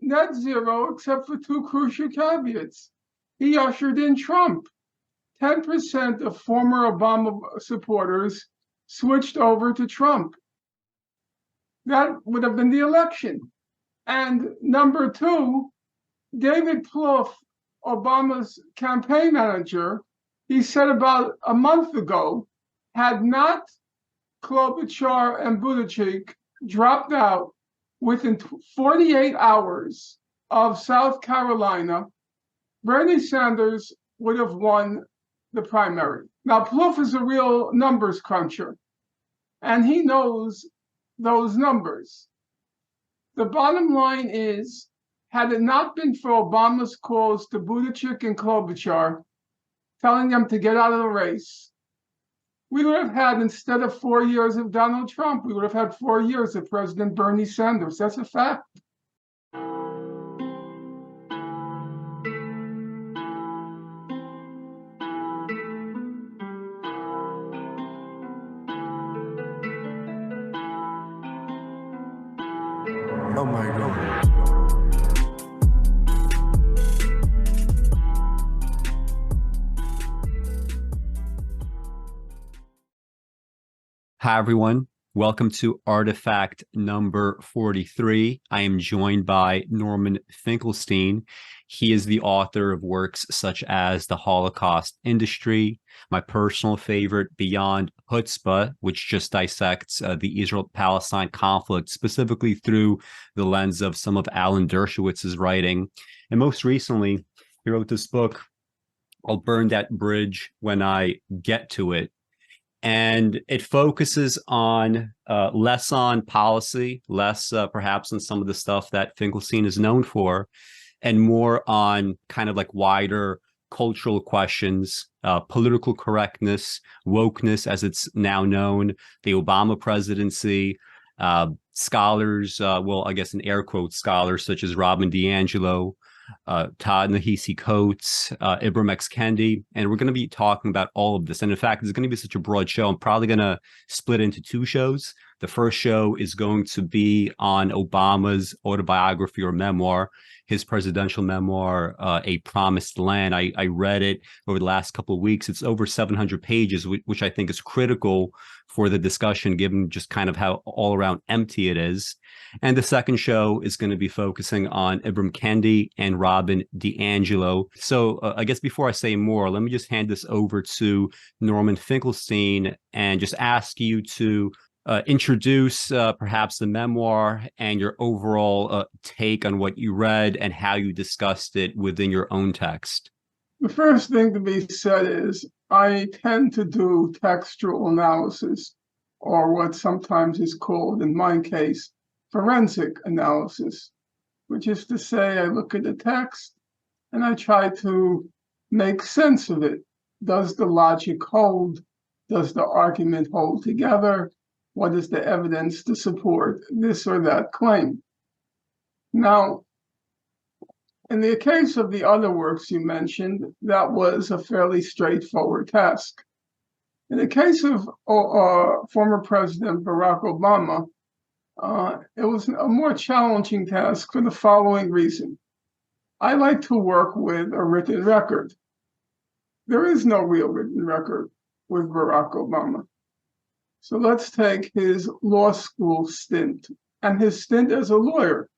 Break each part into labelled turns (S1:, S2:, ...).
S1: net zero except for two crucial caveats. He ushered in Trump. 10% of former Obama supporters switched over to Trump. That would have been the election. And number two, David Plouffe, Obama's campaign manager, he said about a month ago, had not Klobuchar and Buttigieg dropped out within 48 hours of South Carolina, Bernie Sanders would have won the primary. Now, Plouffe is a real numbers cruncher, and he knows those numbers. The bottom line is, had it not been for Obama's calls to Buttigieg and Klobuchar, telling them to get out of the race, we would have had, instead of 4 years of Donald Trump, we would have had 4 years of President Bernie Sanders. That's a fact.
S2: Oh my God.
S3: Hi, everyone. Welcome to ArtiFact number 43. I am joined by Norman Finkelstein. He is the author of works such as The Holocaust Industry, my personal favorite, Beyond Chutzpah, which just dissects the Israel-Palestine conflict, specifically through the lens of some of Alan Dershowitz's writing. And most recently, he wrote this book, I'll Burn That Bridge When I Get to It. And it focuses on less on policy, less perhaps on some of the stuff that Finkelstein is known for, and more on kind of like wider cultural questions, political correctness, wokeness, as it's now known, the Obama presidency, scholars, well, I guess in air quotes, scholars such as Robin DiAngelo, Ta-Nehisi Coates, Ibram X. Kendi, and we're going to be talking about all of this. And in fact, it's going to be such a broad show. I'm probably going to split into two shows. The first show is going to be on Obama's autobiography or memoir, his presidential memoir, A Promised Land. I read it over the last couple of weeks. It's over 700 pages, which I think is critical for the discussion, given just kind of how all around empty it is. And the second show is going to be focusing on Ibram Kendi and Robin DiAngelo. So I guess before I say more, let me just hand this over to Norman Finkelstein and just ask you to introduce perhaps the memoir and your overall take on what you read and how you discussed it within your own text.
S1: The first thing to be said is I tend to do textual analysis, or what sometimes is called, in my case, forensic analysis, which is to say I look at the text and I try to make sense of it. Does the logic hold? Does the argument hold together? What is the evidence to support this or that claim? Now, in the case of the other works you mentioned, that was a fairly straightforward task. In the case of former President Barack Obama, it was a more challenging task for the following reason. I like to work with a written record. There is no real written record with Barack Obama. So let's take his law school stint and his stint as a lawyer.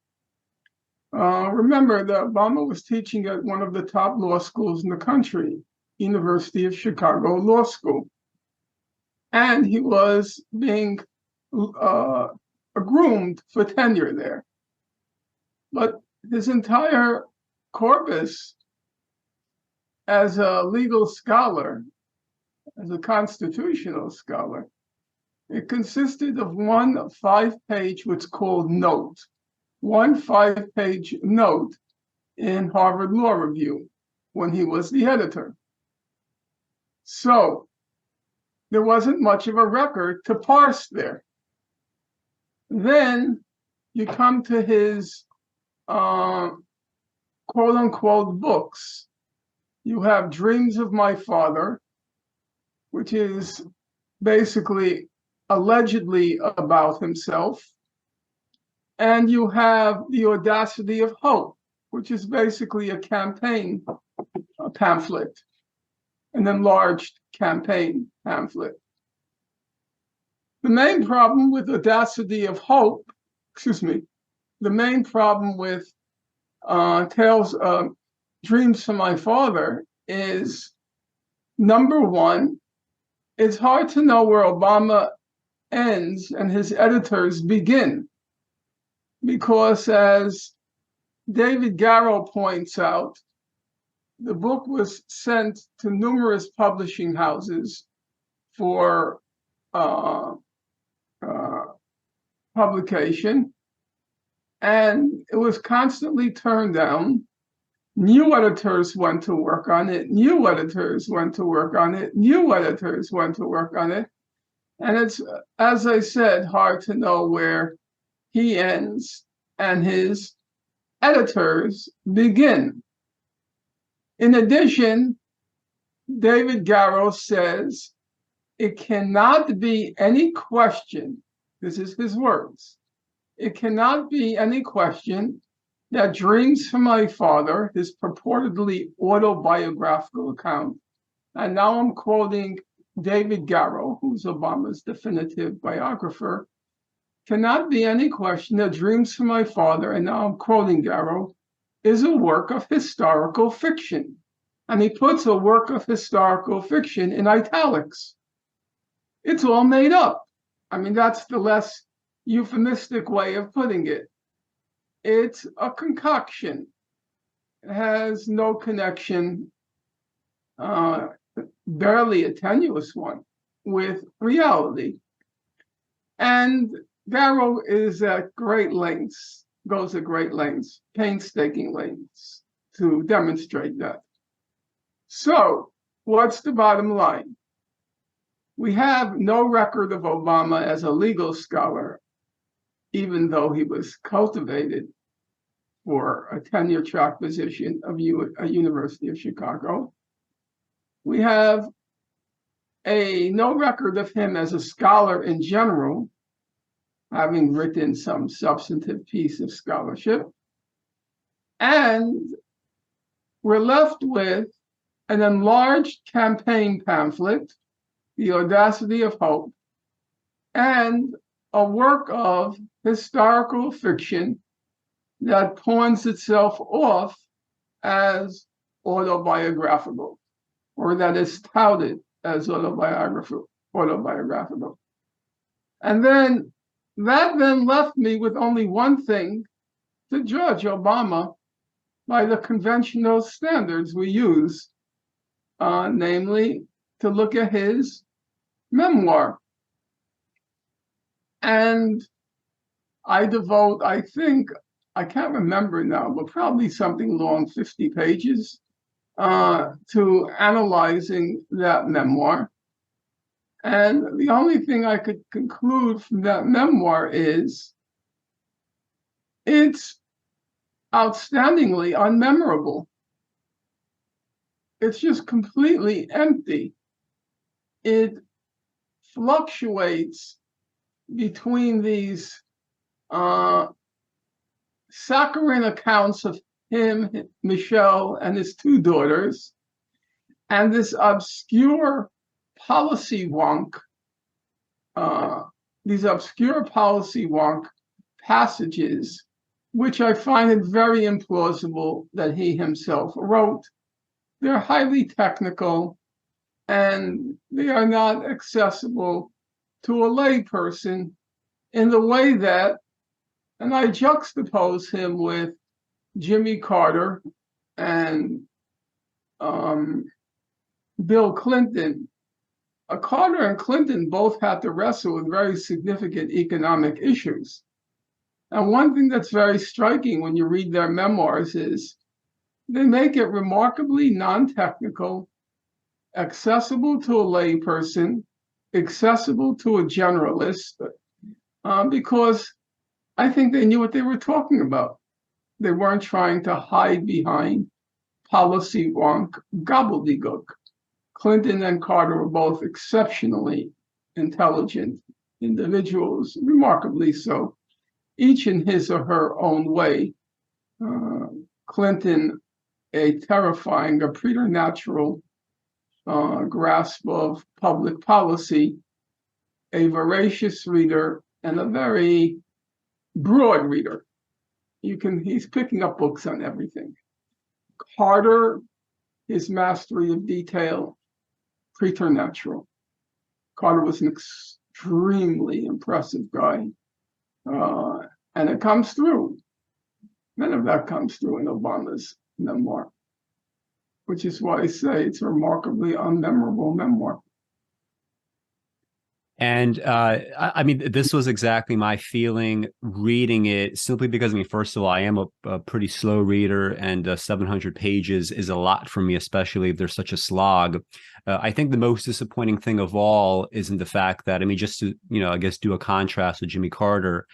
S1: Remember that Obama was teaching at one of the top law schools in the country, University of Chicago Law School. And he was being groomed for tenure there. But his entire corpus as a legal scholar, as a constitutional scholar, it consisted of one 5-page, what's called note, one 5-page note in Harvard Law Review when he was the editor. So there wasn't much of a record to parse there. Then you come to his quote unquote books. You have Dreams of My Father, which is basically allegedly about himself. And you have The Audacity of Hope, which is basically a campaign pamphlet, an enlarged campaign pamphlet. The main problem with Audacity of Hope, the main problem with Dreams from My Father is, number one, it's hard to know where Obama ends and his editors begin, because as David Garrow points out, the book was sent to numerous publishing houses for publication, and it was constantly turned down. New editors went to work on it, new editors went to work on it, new editors went to work on it. And it's, as I said, hard to know where he ends and his editors begin. In addition, David Garrow says, it cannot be any question, this is his words, it cannot be any question that Dreams from My Father, his purportedly autobiographical account, and now I'm quoting David Garrow, who's Obama's definitive biographer, cannot be any question that Dreams from My Father, and now I'm quoting Garrow, is a work of historical fiction. And he puts a work of historical fiction in italics. It's all made up. I mean, that's the less euphemistic way of putting it. It's a concoction. It has no connection, barely a tenuous one, with reality. And Garrow is at great lengths, goes to great lengths, painstaking lengths, to demonstrate that. So, what's the bottom line? We have no record of Obama as a legal scholar, even though he was cultivated for a tenure-track position of University of Chicago. We have no record of him as a scholar in general, having written some substantive piece of scholarship. And we're left with an enlarged campaign pamphlet, The Audacity of Hope, and a work of historical fiction that pawns itself off as autobiographical, or that is touted as autobiographical. And then that left me with only one thing to judge Obama by the conventional standards we use, namely to look at his memoir. And I devote, I think, I can't remember now, but probably something along 50 pages to analyzing that memoir. And the only thing I could conclude from that memoir is it's outstandingly unmemorable. It's just completely empty. It fluctuates between these saccharine accounts of him, Michelle, and his two daughters, and this obscure policy wonk, these obscure policy wonk passages, which I find it very implausible that he himself wrote. They're highly technical, and they are not accessible to a lay person in the way that, and I juxtapose him with Jimmy Carter and Bill Clinton. Carter and Clinton both had to wrestle with very significant economic issues. And one thing that's very striking when you read their memoirs is they make it remarkably non-technical, accessible to a layperson, accessible to a generalist, because I think they knew what they were talking about. They weren't trying to hide behind policy wonk gobbledygook. Clinton and Carter were both exceptionally intelligent individuals, remarkably so. each in his or her own way. Clinton, a terrifying, a preternatural grasp of public policy, a voracious reader, and a very broad reader. He's picking up books on everything. Carter, his mastery of detail, preternatural. Carter was an extremely impressive guy. And it comes through. None of that comes through in Obama's memoir, which is why I say it's a remarkably unmemorable memoir.
S3: And I mean, this was exactly my feeling reading it, simply because, I mean, first of all, I am a pretty slow reader, and 700 pages is a lot for me, especially if there's such a slog. I think the most disappointing thing of all is in the fact that, I mean, just to, I guess do a contrast with Jimmy Carter,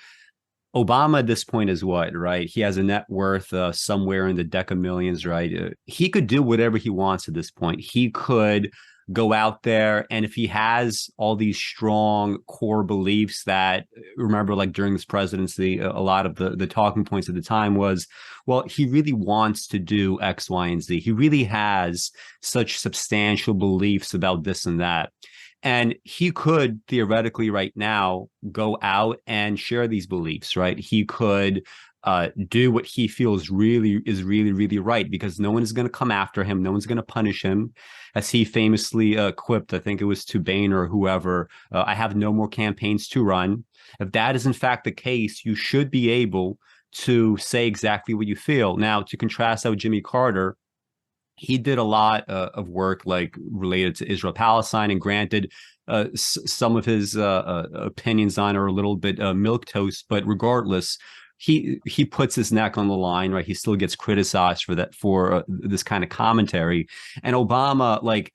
S3: Obama at this point is what, right? He has a net worth somewhere in the deca millions, right? He could do whatever he wants at this point. He could go out there, and if he has all these strong core beliefs that, remember, like during this presidency, a lot of the talking points at the time was, well, he really wants to do X, Y, and Z. He really has such substantial beliefs about this and that. And he could theoretically right now go out and share these beliefs, right? He could do what he feels really right, because no one is going to come after him. No one's going to punish him. As he famously quipped, I think it was to Boehner or whoever, I have no more campaigns to run. If that is in fact the case, you should be able to say exactly what you feel. Now, to contrast that with Jimmy Carter, he did a lot of work like related to Israel, Palestine, and granted, some of his opinions on are a little bit milquetoast, but regardless, he puts his neck on the line, right? He still gets criticized for that, for this kind of commentary. And Obama, like,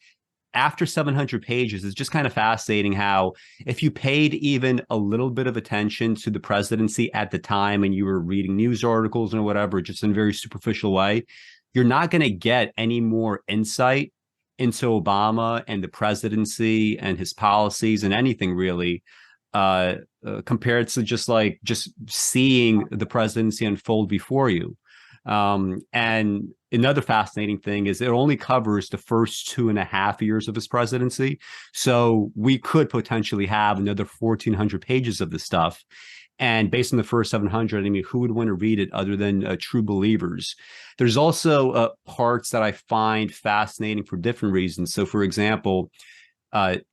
S3: after 700 pages, it's just kind of fascinating how, if you paid even a little bit of attention to the presidency at the time and you were reading news articles or whatever, just in a very superficial way, you're not going to get any more insight into Obama and the presidency and his policies and anything really, compared to just seeing the presidency unfold before you. And another fascinating thing is it only covers the first 2.5 years of his presidency. So we could potentially have another 1,400 pages of this stuff. And based on the first 700, I mean, who would want to read it other than true believers? There's also parts that I find fascinating for different reasons. So, for example,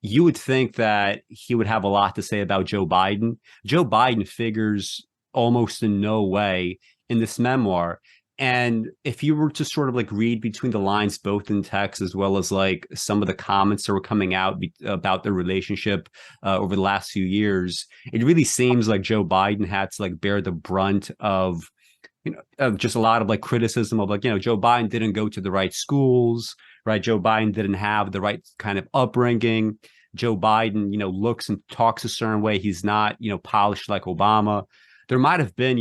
S3: you would think that he would have a lot to say about Joe Biden. Joe Biden figures almost in no way in this memoir. And if you were to sort of like read between the lines, both in text as well as like some of the comments that were coming out about their relationship over the last few years, it really seems like Joe Biden had to like bear the brunt of, of just a lot of like criticism of like, Joe Biden didn't go to the right schools, right? Joe Biden didn't have the right kind of upbringing. Joe Biden, looks and talks a certain way. He's not, polished like Obama. There might have been,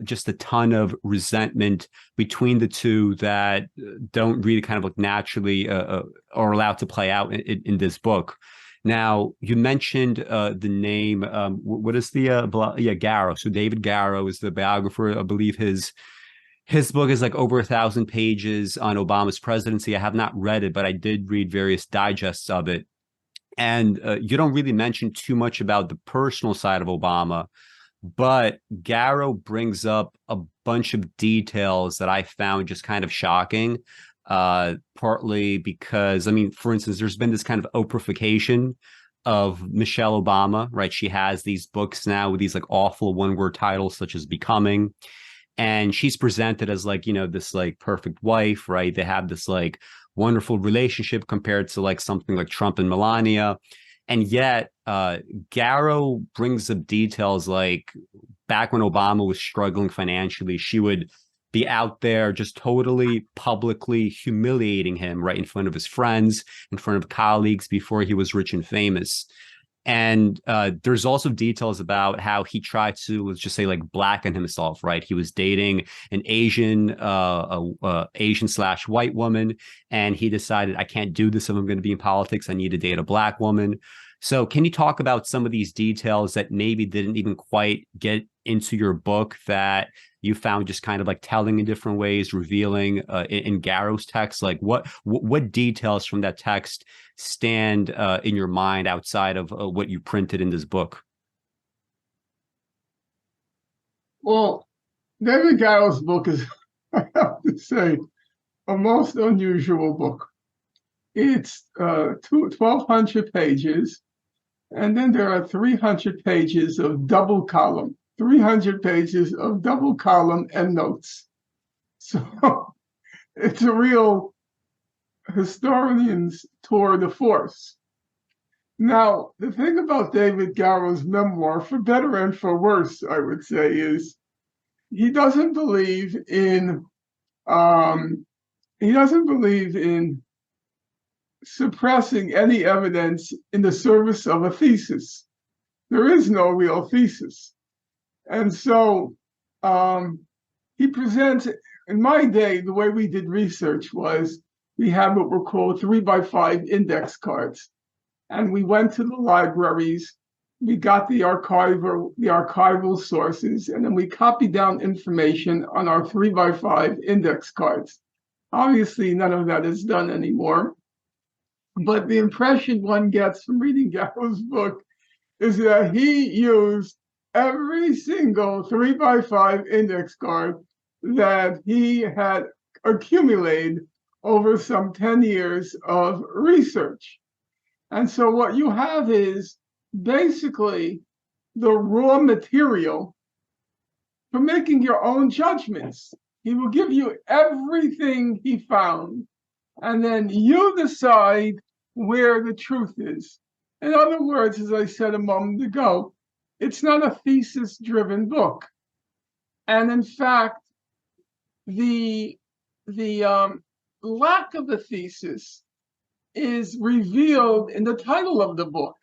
S3: just a ton of resentment between the two that don't really kind of like naturally are allowed to play out in this book. Now, you mentioned the name. What is the Garrow? So David Garrow is the biographer. I believe his book is like over 1,000 pages on Obama's presidency. I have not read it, but I did read various digests of it. And you don't really mention too much about the personal side of Obama. But Garrow brings up a bunch of details that I found just kind of shocking, partly because, I mean, for instance, there's been this kind of Oprahfication of Michelle Obama, right? She has these books now with these like awful one-word titles such as Becoming. And she's presented as like, this like perfect wife, right? They have this like wonderful relationship compared to like something like Trump and Melania. And yet, Garrow brings up details like back when Obama was struggling financially, she would be out there just totally publicly humiliating him right in front of his friends, in front of colleagues before he was rich and famous. And there's also details about how he tried to, let's just say, like blacken himself, right? He was dating an Asian / white woman, and he decided, I can't do this if I'm going to be in politics. I need to date a black woman. So can you talk about some of these details that maybe didn't even quite get into your book that you found just kind of like telling in different ways, revealing in Garrow's text? Like what details from that text stand in your mind outside of what you printed in this book?
S1: Well, David Garrow's book is, I have to say, a most unusual book. It's 1,200 pages, and then there are 300 pages of double column, 300 pages of double column and notes. So it's a real historian's tour de force. Now, the thing about David Garrow's memoir, for better and for worse, I would say, is he doesn't believe in suppressing any evidence in the service of a thesis. There is no real thesis. And so he presents, in my day, the way we did research was we had what were called 3x5 index cards. And we went to the libraries, we got the archival sources, and then we copied down information on our 3x5 index cards. Obviously, none of that is done anymore. But the impression one gets from reading Garrow's book is that he used every single 3x5 index card that he had accumulated over some 10 years of research. And so what you have is basically the raw material for making your own judgments. He will give you everything he found, and then you decide where the truth is. In other words, as I said a moment ago, it's not a thesis-driven book. And in fact, the lack of a thesis is revealed in the title of the book.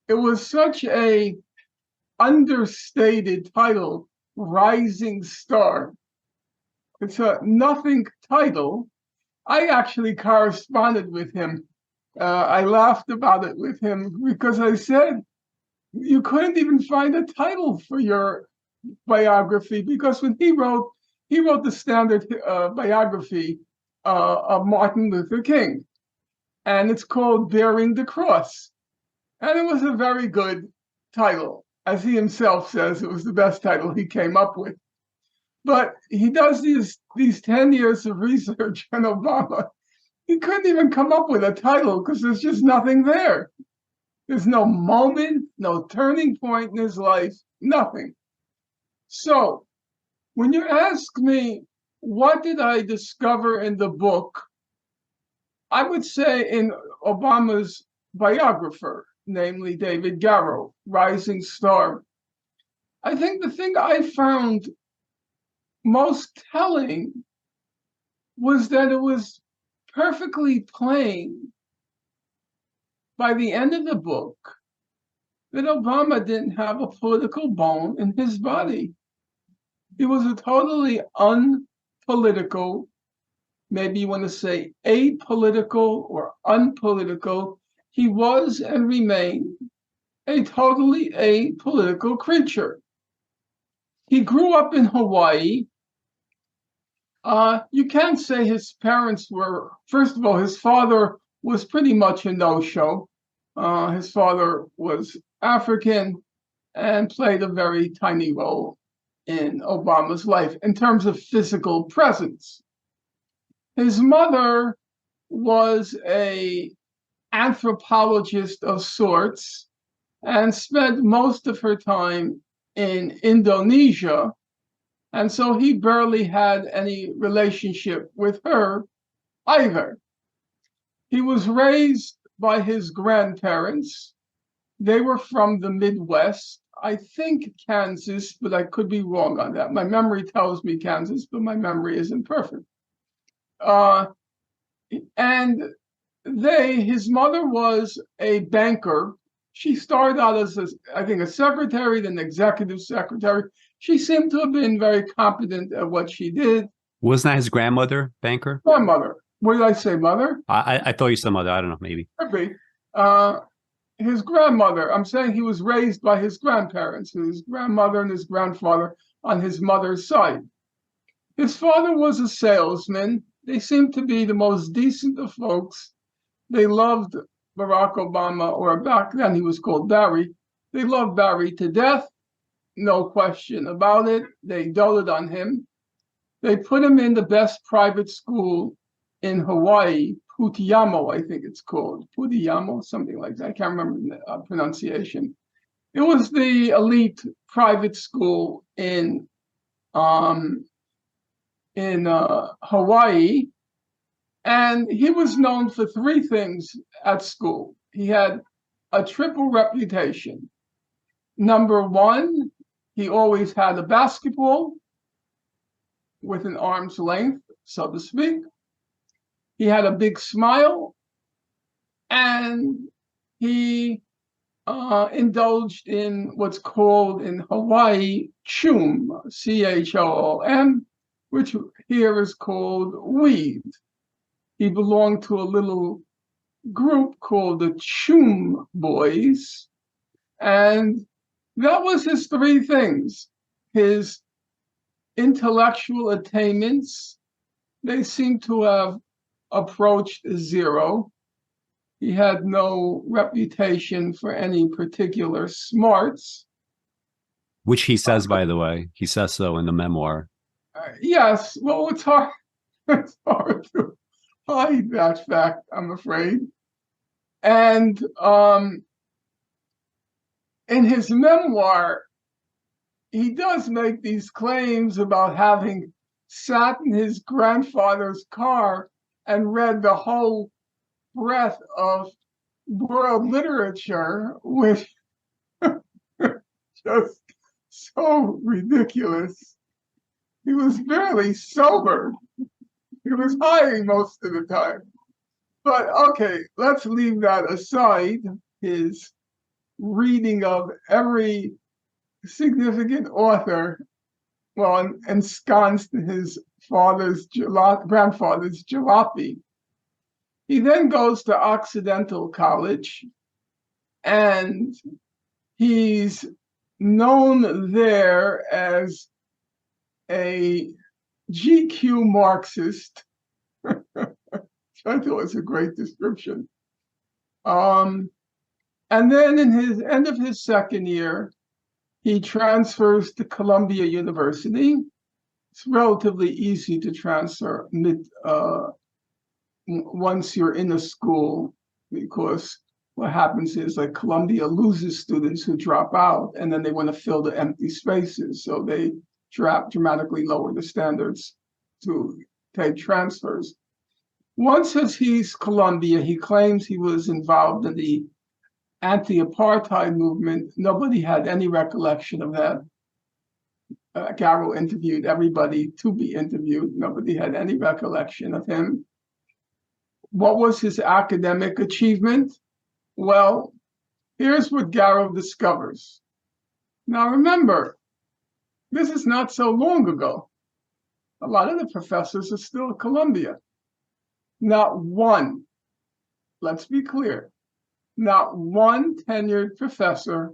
S1: It was such a understated title, Rising Star. It's a nothing title. I actually corresponded with him. I laughed about it with him because I said, you couldn't even find a title for your biography, because when he wrote the standard biography of Martin Luther King. And it's called Bearing the Cross. And it was a very good title. As he himself says, it was the best title he came up with. But he does these 10 years of research on Obama. He couldn't even come up with a title because there's just nothing there. There's no moment, no turning point in his life, nothing. So when you ask me, what did I discover in the book? I would say in Obama's biographer, namely David Garrow, Rising Star. I think the thing I found most telling was that it was perfectly plain by the end of the book that Obama didn't have a political bone in his body. He was a totally unpolitical, maybe you want to say apolitical or unpolitical. He was and remained a totally apolitical creature. He grew up in Hawaii. You can't say his parents were, first of all, his father was pretty much a no-show. His father was African and played a very tiny role in Obama's life in terms of physical presence. His mother was an anthropologist of sorts and spent most of her time in Indonesia. And so he barely had any relationship with her either. He was raised by his grandparents. They were from the Midwest, I think Kansas, but I could be wrong on that. My memory tells me Kansas, but my memory isn't perfect. And his mother was a banker. She started out as, I think, a secretary, then executive secretary. She seemed to have been very competent at what she did.
S3: Wasn't that his grandmother, banker?
S1: Grandmother. What did I say, mother?
S3: I thought you said mother. I don't know, maybe.
S1: Could be. his grandmother. I'm saying he was raised by his grandparents, his grandmother and his grandfather on his mother's side. His father was a salesman. They seemed to be the most decent of folks. They loved Barack Obama, or back then he was called Barry. They loved Barry to death, no question about it. They doted on him. They put him in the best private school in Hawaii, Putiyamo, I think it's called. Putiyamo, something like that. I can't remember the pronunciation. It was the elite private school in Hawaii, and he was known for three things at school. He had a triple reputation. Number one, he always had a basketball with an arm's length, so to speak. He had a big smile, and he indulged in what's called in Hawaii choom, CHOOM, which here is called weed. He belonged to a little group called the Choom Boys, and that was his three things. His intellectual attainments, they seem to have approached zero. He had no reputation for any particular smarts.
S3: Which he says, by the way. He says so in the memoir.
S1: Yes, well, it's hard to hide that fact, I'm afraid. And in his memoir, he does make these claims about having sat in his grandfather's car and read the whole breadth of world literature, which just so ridiculous. He was barely sober. He was high most of the time. But okay, let's leave that aside. His reading of every significant author, well, ensconced in his grandfather's jalopy. He then goes to Occidental College, and he's known there as a GQ Marxist. I thought it was a great description. And then in his end of his second year, he transfers to Columbia University. It's relatively easy to transfer once you're in a school, because what happens is like Columbia loses students who drop out, and then they want to fill the empty spaces. So they dramatically lower the standards to take transfers. Once as he's Columbia, he claims he was involved in the anti-apartheid movement. Nobody had any recollection of that. Garrow interviewed everybody to be interviewed. Nobody had any recollection of him. What was his academic achievement? Well, here's what Garrow discovers. Now remember, this is not so long ago. A lot of the professors are still at Columbia. Not one, let's be clear, not one tenured professor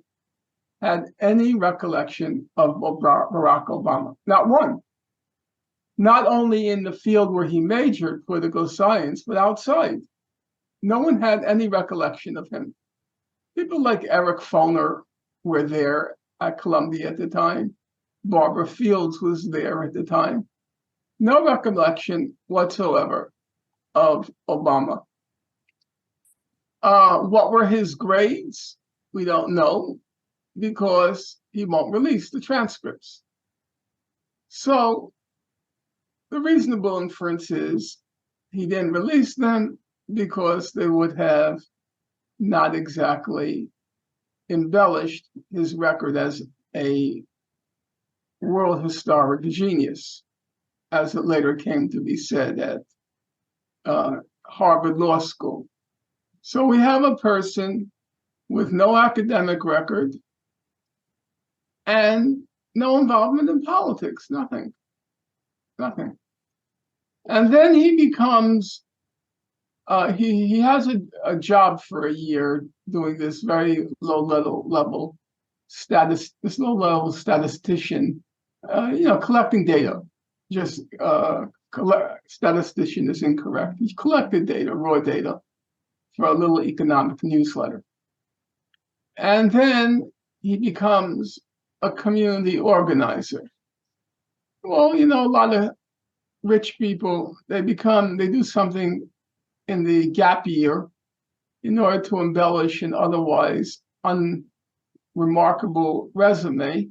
S1: had any recollection of Barack Obama. Not one. Not only in the field where he majored, political science, but outside. No one had any recollection of him. People like Eric Foner were there at Columbia at the time. Barbara Fields was there at the time. No recollection whatsoever of Obama. What were his grades? We don't know, because he won't release the transcripts. So the reasonable inference is he didn't release them because they would have not exactly embellished his record as a world historic genius, as it later came to be said at Harvard Law School. So we have a person with no academic record and no involvement in politics, nothing. And then he becomes he has a job for a year doing this very low level statistician, collecting data. Just statistician is incorrect. He collected data, raw data, for a little economic newsletter. And then he becomes a community organizer. Well, a lot of rich people, they do something in the gap year in order to embellish an otherwise unremarkable resume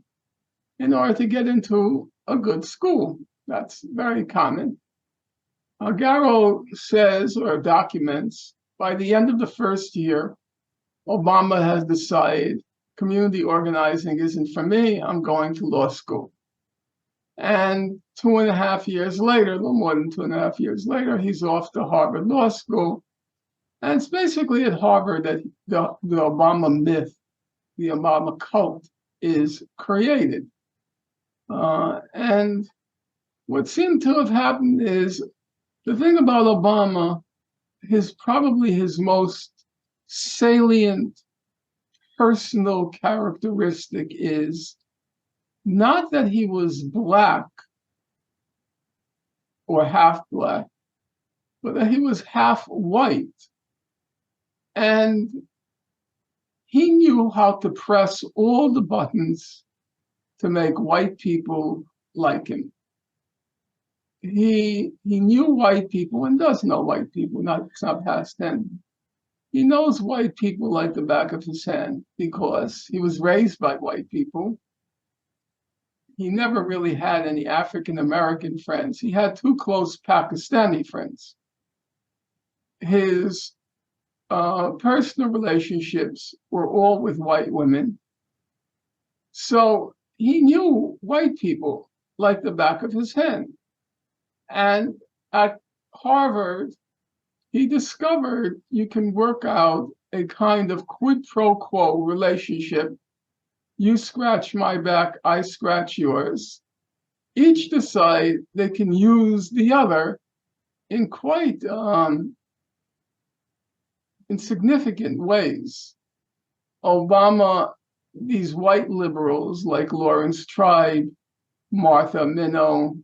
S1: in order to get into a good school. That's very common. Garrow says or documents, by the end of the first year, Obama has decided community organizing isn't for me, I'm going to law school. And 2.5 years later, a little more than 2.5 years later, he's off to Harvard Law School. And it's basically at Harvard that the Obama myth, the Obama cult, is created. And what seemed to have happened is, the thing about Obama, probably his most salient personal characteristic is not that he was Black or half Black, but that he was half white. And he knew how to press all the buttons to make white people like him. He knew white people and does know white people, it's not past tense. He knows white people like the back of his hand because he was raised by white people. He never really had any African American friends. He had 2 close Pakistani friends. His personal relationships were all with white women. So he knew white people like the back of his hand. And at Harvard, he discovered you can work out a kind of quid pro quo relationship. You scratch my back, I scratch yours. Each decide they can use the other in quite insignificant ways. Obama, these white liberals like Lawrence Tribe, Martha Minow,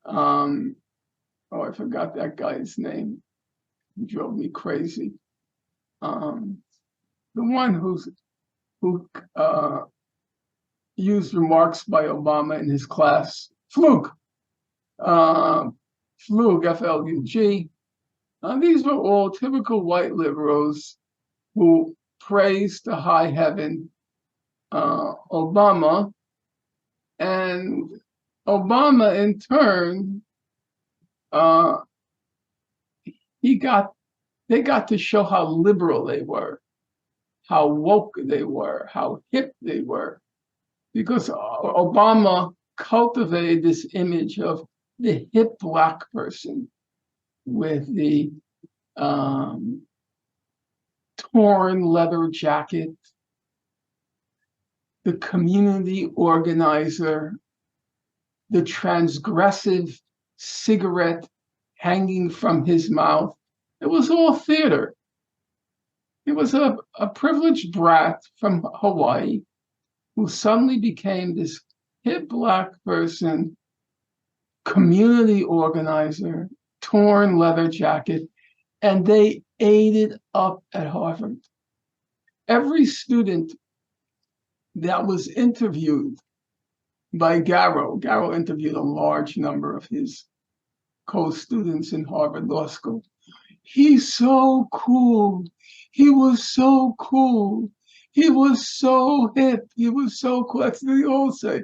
S1: I forgot that guy's name. He drove me crazy. The one who used remarks by Obama in his class, Flug, F-L-U-G. These were all typical white liberals who praised to high heaven Obama, and Obama in turn, they got to show how liberal they were, how woke they were, how hip they were, because Obama cultivated this image of the hip Black person with the torn leather jacket, the community organizer, the transgressive cigarette hanging from his mouth. It was all theater. He was a privileged brat from Hawaii who suddenly became this hip Black person, community organizer, torn leather jacket, and they ate it up at Harvard. Every student that was interviewed by Garrow interviewed a large number of his co-students in Harvard Law School. He's so cool. He was so cool. He was so hip. He was so cool. That's what they all say.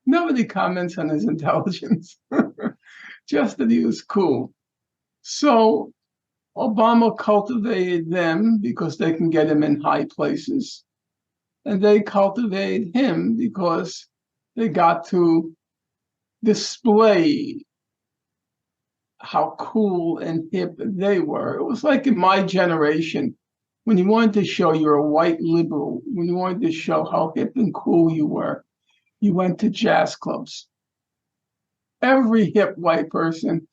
S1: Nobody comments on his intelligence, just that he was cool. So Obama cultivated them because they can get him in high places. And they cultivated him because they got to display how cool and hip they were. It was like in my generation, when you wanted to show you're a white liberal, when you wanted to show how hip and cool you were, you went to jazz clubs. Every hip white person,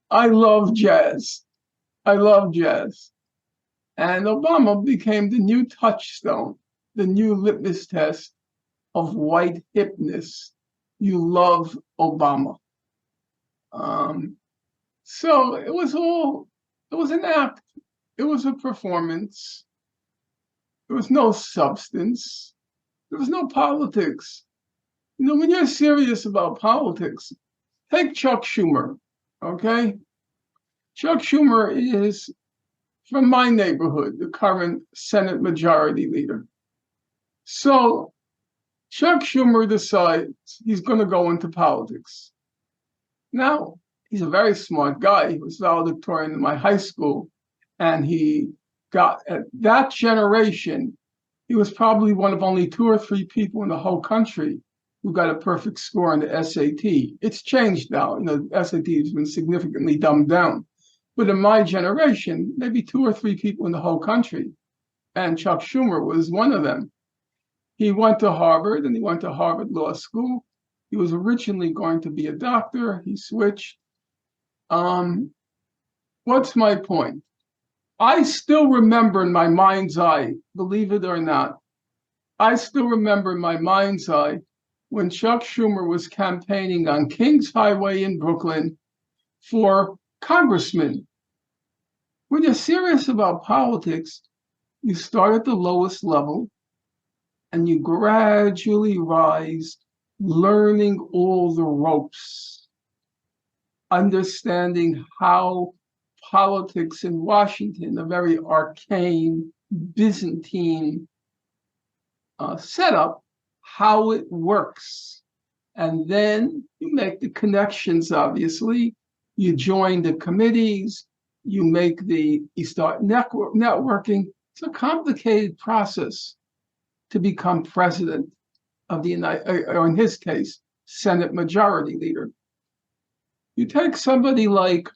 S1: I love jazz. I love jazz. And Obama became the new touchstone, the new litmus test of white hipness. You love Obama. So it was an act. It was a performance. There was no substance. There was no politics. You know, when you're serious about politics, take Chuck Schumer, okay? Chuck Schumer is from my neighborhood, the current Senate Majority Leader. So Chuck Schumer decides he's going to go into politics. Now, he's a very smart guy. He was valedictorian in my high school, and he got, at that generation, he was probably one of only 2 or 3 people in the whole country who got a perfect score on the SAT. It's changed now. You know, the SAT has been significantly dumbed down. But in my generation, maybe 2 or 3 people in the whole country, and Chuck Schumer was one of them. He went to Harvard, and he went to Harvard Law School. He was originally going to be a doctor. He switched. What's my point? I still remember in my mind's eye, believe it or not, I still remember in my mind's eye when Chuck Schumer was campaigning on Kings Highway in Brooklyn for congressman. When you're serious about politics, you start at the lowest level and you gradually rise, learning all the ropes, understanding how politics in Washington, a very arcane Byzantine setup, how it works. And then you make the connections, obviously. You join the committees, you start networking. It's a complicated process to become president of the United, or in his case, Senate Majority Leader. You take somebody like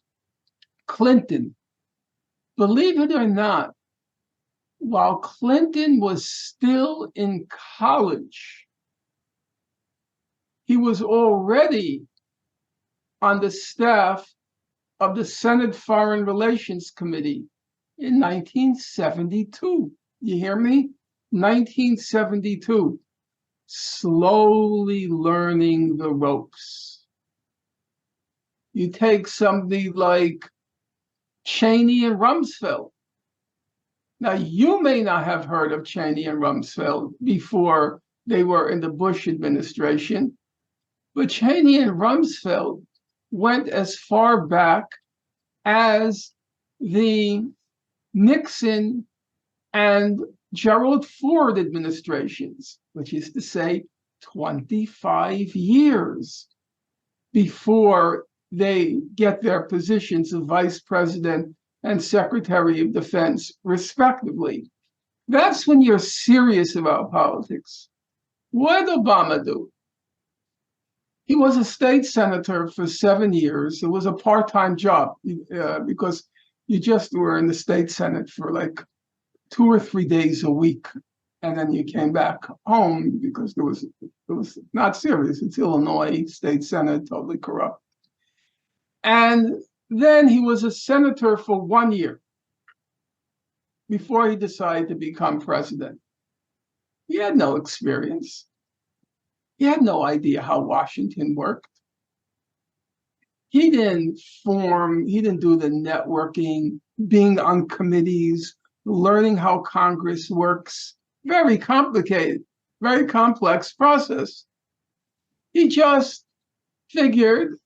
S1: Clinton. Believe it or not, while Clinton was still in college, he was already on the staff of the Senate Foreign Relations Committee in 1972. You hear me? 1972. Slowly learning the ropes. You take somebody like Cheney and Rumsfeld. Now, you may not have heard of Cheney and Rumsfeld before they were in the Bush administration, but Cheney and Rumsfeld went as far back as the Nixon and Gerald Ford administrations, which is to say 25 years before they get their positions of vice president and secretary of defense, respectively. That's when you're serious about politics. What did Obama do? He was a state senator for 7 years. It was a part-time job because you just were in the state senate for like 2 or 3 days a week. And then you came back home because it was not serious. It's Illinois state senate, totally corrupt. And then he was a senator for 1 year before he decided to become president. He had no experience. He had no idea how Washington worked. He didn't do the networking, being on committees, learning how Congress works. Very complicated, very complex process. He just figured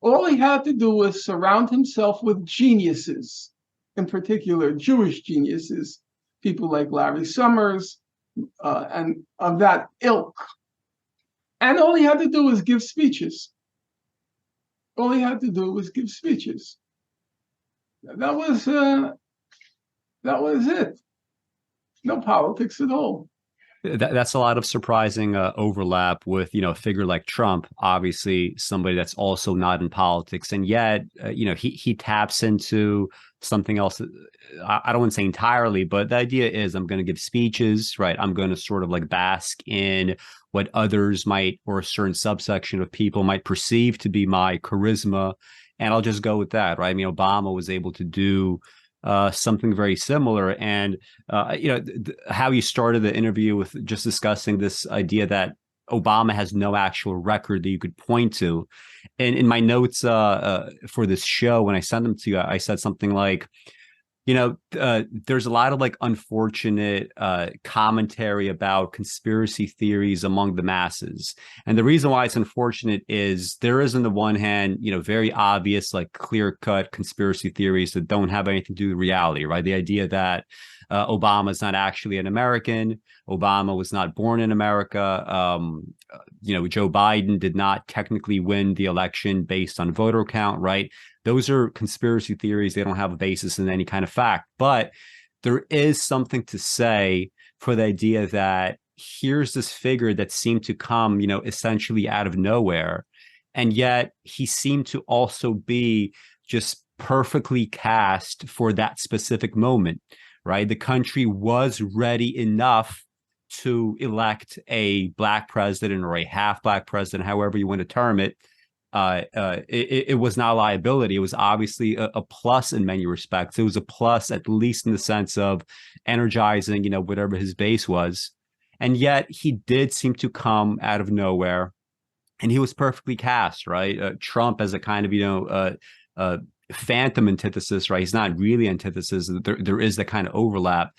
S1: all he had to do was surround himself with geniuses, in particular Jewish geniuses, people like Larry Summers and of that ilk. And all he had to do was give speeches. All he had to do was give speeches. That was it. No politics at all.
S3: That's a lot of surprising overlap with, a figure like Trump, obviously somebody that's also not in politics. And yet, he taps into something else. I don't want to say entirely, but the idea is I'm going to give speeches, right? I'm going to sort of like bask in what others might, or a certain subsection of people might perceive to be my charisma And I'll just go with that, right? I mean, Obama was able to do something very similar. And, how you started the interview with just discussing this idea that Obama has no actual record that you could point to. And in my notes for this show, when I sent them to you, I said something like, there's a lot of like unfortunate commentary about conspiracy theories among the masses. And the reason why it's unfortunate is there is, on the one hand, very obvious, like clear cut conspiracy theories that don't have anything to do with reality, right? The idea that Obama is not actually an American. Obama was not born in America. Joe Biden did not technically win the election based on voter count, right? Those are conspiracy theories. They don't have a basis in any kind of fact. But there is something to say for the idea that here's this figure that seemed to come, essentially out of nowhere. And yet he seemed to also be just perfectly cast for that specific moment, right? The country was ready enough to elect a black president or a half black president, however you want to term it. It was not a liability. It was obviously a plus in many respects. It was a plus, at least in the sense of energizing, whatever his base was. And yet he did seem to come out of nowhere, and he was perfectly cast, right? Trump as a kind of, phantom antithesis, right? He's not really antithesis. There is that kind of overlap.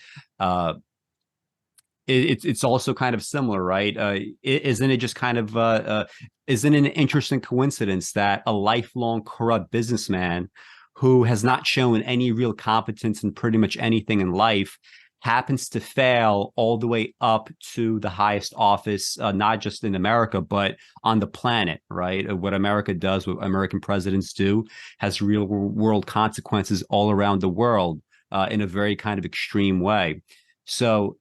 S3: It's also kind of similar, right? Isn't it just kind of isn't it an interesting coincidence that a lifelong corrupt businessman who has not shown any real competence in pretty much anything in life happens to fail all the way up to the highest office, not just in America, but on the planet, right? What America does, what American presidents do, has real world consequences all around the world in a very kind of extreme way. So,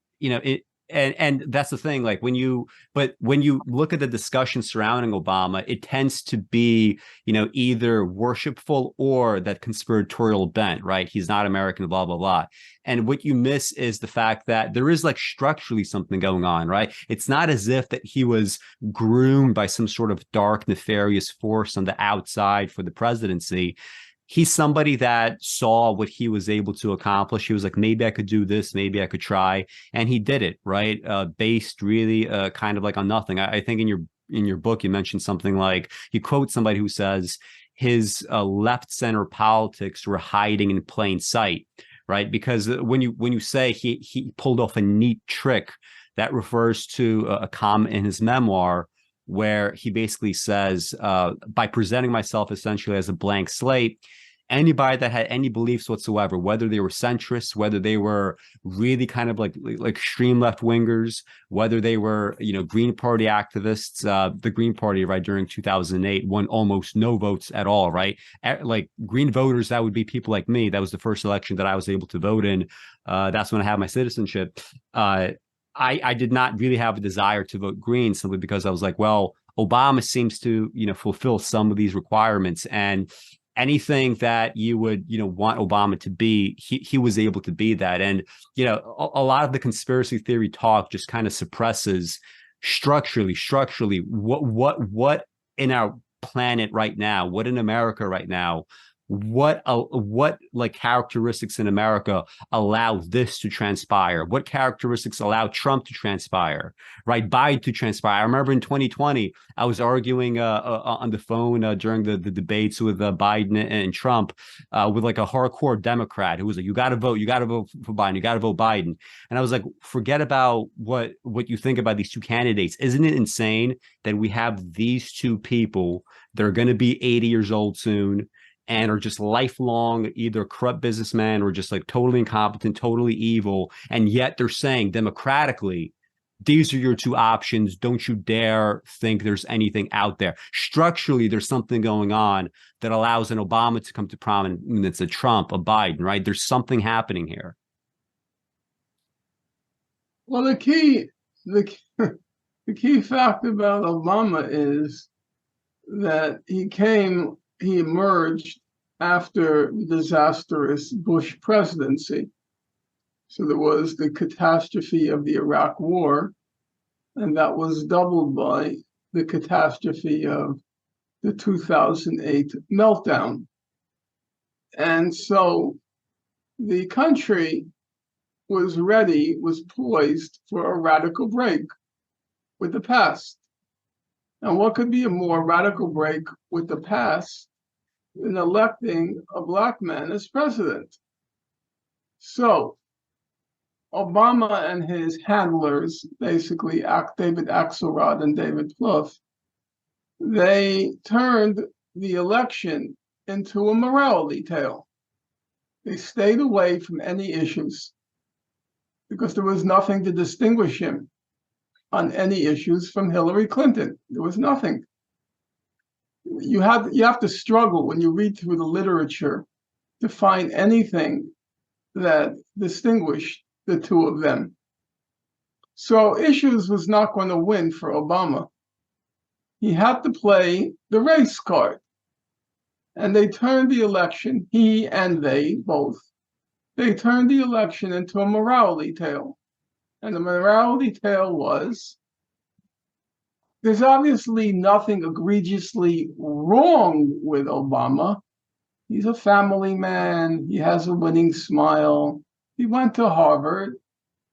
S3: and that's the thing, like when you look at the discussion surrounding Obama, it tends to be, either worshipful or that conspiratorial bent, right? He's not American, blah, blah, blah. And what you miss is the fact that there is like structurally something going on, right? It's not as if that he was groomed by some sort of dark, nefarious force on the outside for the presidency. He's somebody that saw what he was able to accomplish. He was like, maybe I could do this, maybe I could try, and he did it, right? Based really kind of like on nothing. I think in your book you mentioned something like, you quote somebody who says his left center politics were hiding in plain sight, right? Because when you say he pulled off a neat trick, that refers to a comment in his memoir where he basically says, by presenting myself essentially as a blank slate, anybody that had any beliefs whatsoever, whether they were centrists, whether they were really kind of like extreme left wingers, whether they were, Green Party activists, the Green Party, right, during 2008 won almost no votes at all, right? Like Green voters, that would be people like me. That was the first election that I was able to vote in. That's when I had my citizenship. I did not really have a desire to vote Green, simply because I was like, well, Obama seems to, fulfill some of these requirements, and anything that you would, want Obama to be, he was able to be that. And, a lot of the conspiracy theory talk just kind of suppresses structurally what in our planet right now, what in America right now, what like characteristics in America allow this to transpire? What characteristics allow Trump to transpire, right? Biden to transpire. I remember in 2020, I was arguing on the phone during the debates with Biden and Trump with like a hardcore Democrat who was like, you got to vote for Biden, you got to vote Biden. And I was like, forget about what you think about these two candidates. Isn't it insane that we have these two people that are going to be 80 years old soon, and are just lifelong either corrupt businessmen or just like totally incompetent, totally evil. And yet they're saying democratically, these are your two options. Don't you dare think there's anything out there. Structurally, there's something going on that allows an Obama to come to prominence, a Trump, a Biden, right? There's something happening here.
S1: Well, the key fact about Obama is that he emerged after the disastrous Bush presidency. So there was the catastrophe of the Iraq War, and that was doubled by the catastrophe of the 2008 meltdown. And so the country was poised for a radical break with the past. And what could be a more radical break with the past than electing a Black man as president? So Obama and his handlers, basically David Axelrod and David Plouffe, they turned the election into a morality tale. They stayed away from any issues because there was nothing to distinguish him on any issues from Hillary Clinton. There was nothing. You have to struggle when you read through the literature to find anything that distinguished the two of them. So issues was not going to win for Obama. He had to play the race card. And they turned the election, he and they both, they turned the election into a morality tale. And the morality tale was, there's obviously nothing egregiously wrong with Obama. He's a family man. He has a winning smile. He went to Harvard.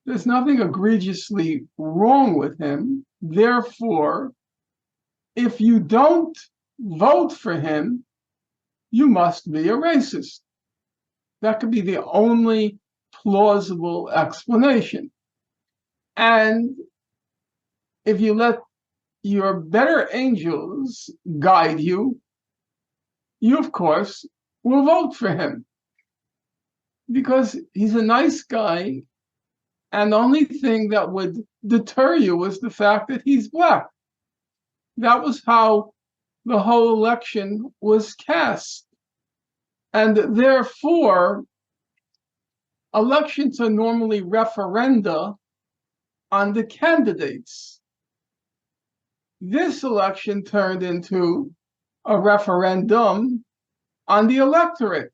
S1: There's nothing egregiously wrong with him. Therefore, if you don't vote for him, you must be a racist. That could be the only plausible explanation. And if you let your better angels guide you, you, of course, will vote for him because he's a nice guy. And the only thing that would deter you was the fact that he's Black. That was how the whole election was cast. And therefore, elections are normally referenda on the candidates. This election turned into a referendum on the electorate.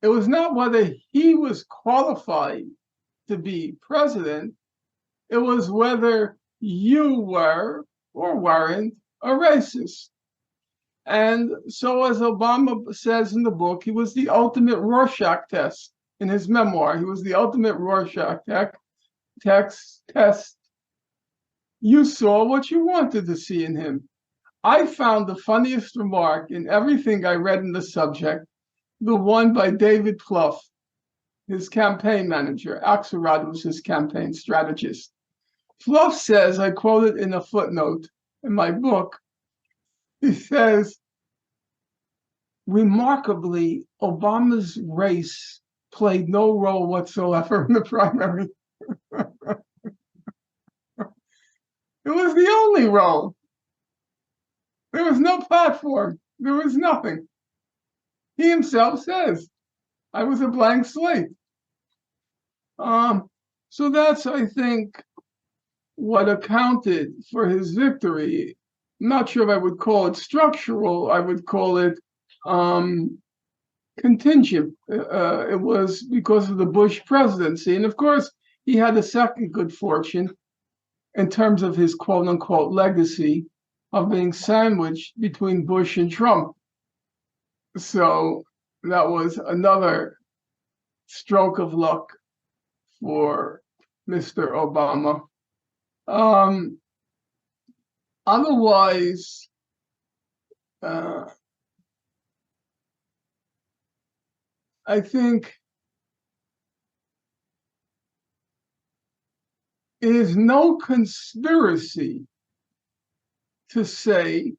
S1: It was not whether he was qualified to be president, it was whether you were or weren't a racist. And so, as Obama says in the book, he was the ultimate Rorschach test in his memoir. He was the ultimate Rorschach test. You saw what you wanted to see in him. I found the funniest remark in everything I read in the subject, the one by David Plouffe, his campaign manager. Axelrod was his campaign strategist. Plouffe says, I quote it in a footnote in my book, he says, remarkably, Obama's race played no role whatsoever in the primary. It was the only role. There was no platform. There was nothing. He himself says, I was a blank slate. So that's, I think, what accounted for his victory. I'm not sure if I would call it structural. I would call it contingent. It was because of the Bush presidency. And of course, he had a second good fortune in terms of his quote unquote legacy of being sandwiched between Bush and Trump. So that was another stroke of luck for Mr. Obama. Otherwise, I think it is no conspiracy to say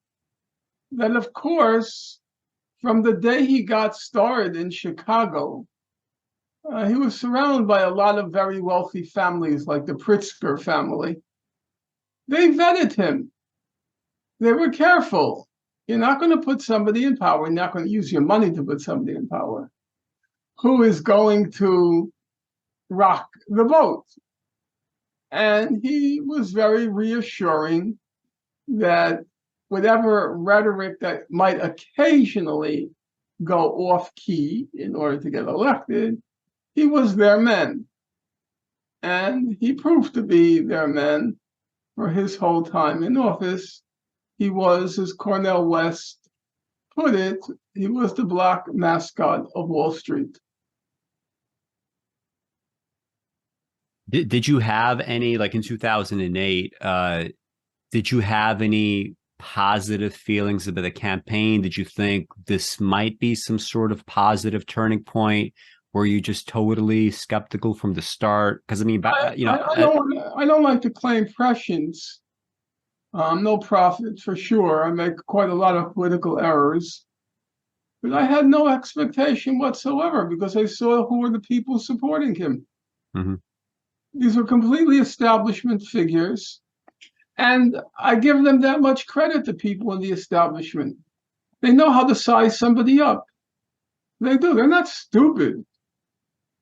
S1: that, of course, from the day he got started in Chicago, he was surrounded by a lot of very wealthy families, like the Pritzker family. They vetted him. They were careful. You're not going to put somebody in power. You're not going to use your money to put somebody in power who is going to rock the boat. And he was very reassuring that whatever rhetoric that might occasionally go off key in order to get elected, he was their man. And he proved to be their man for his whole time in office. He was, as Cornel West put it, he was the black mascot of Wall Street.
S3: Did you have any, like in 2008, did you have any positive feelings about the campaign? Did you think this might be some sort of positive turning point? Were you just totally skeptical from the start? Because I mean,
S1: I don't like to claim prescience. No prophet for sure. I make quite a lot of political errors. But I had no expectation whatsoever because I saw who were the people supporting him.
S3: Mhm.
S1: These were completely establishment figures. And I give them that much credit to people in the establishment. They know how to size somebody up. They do. They're not stupid.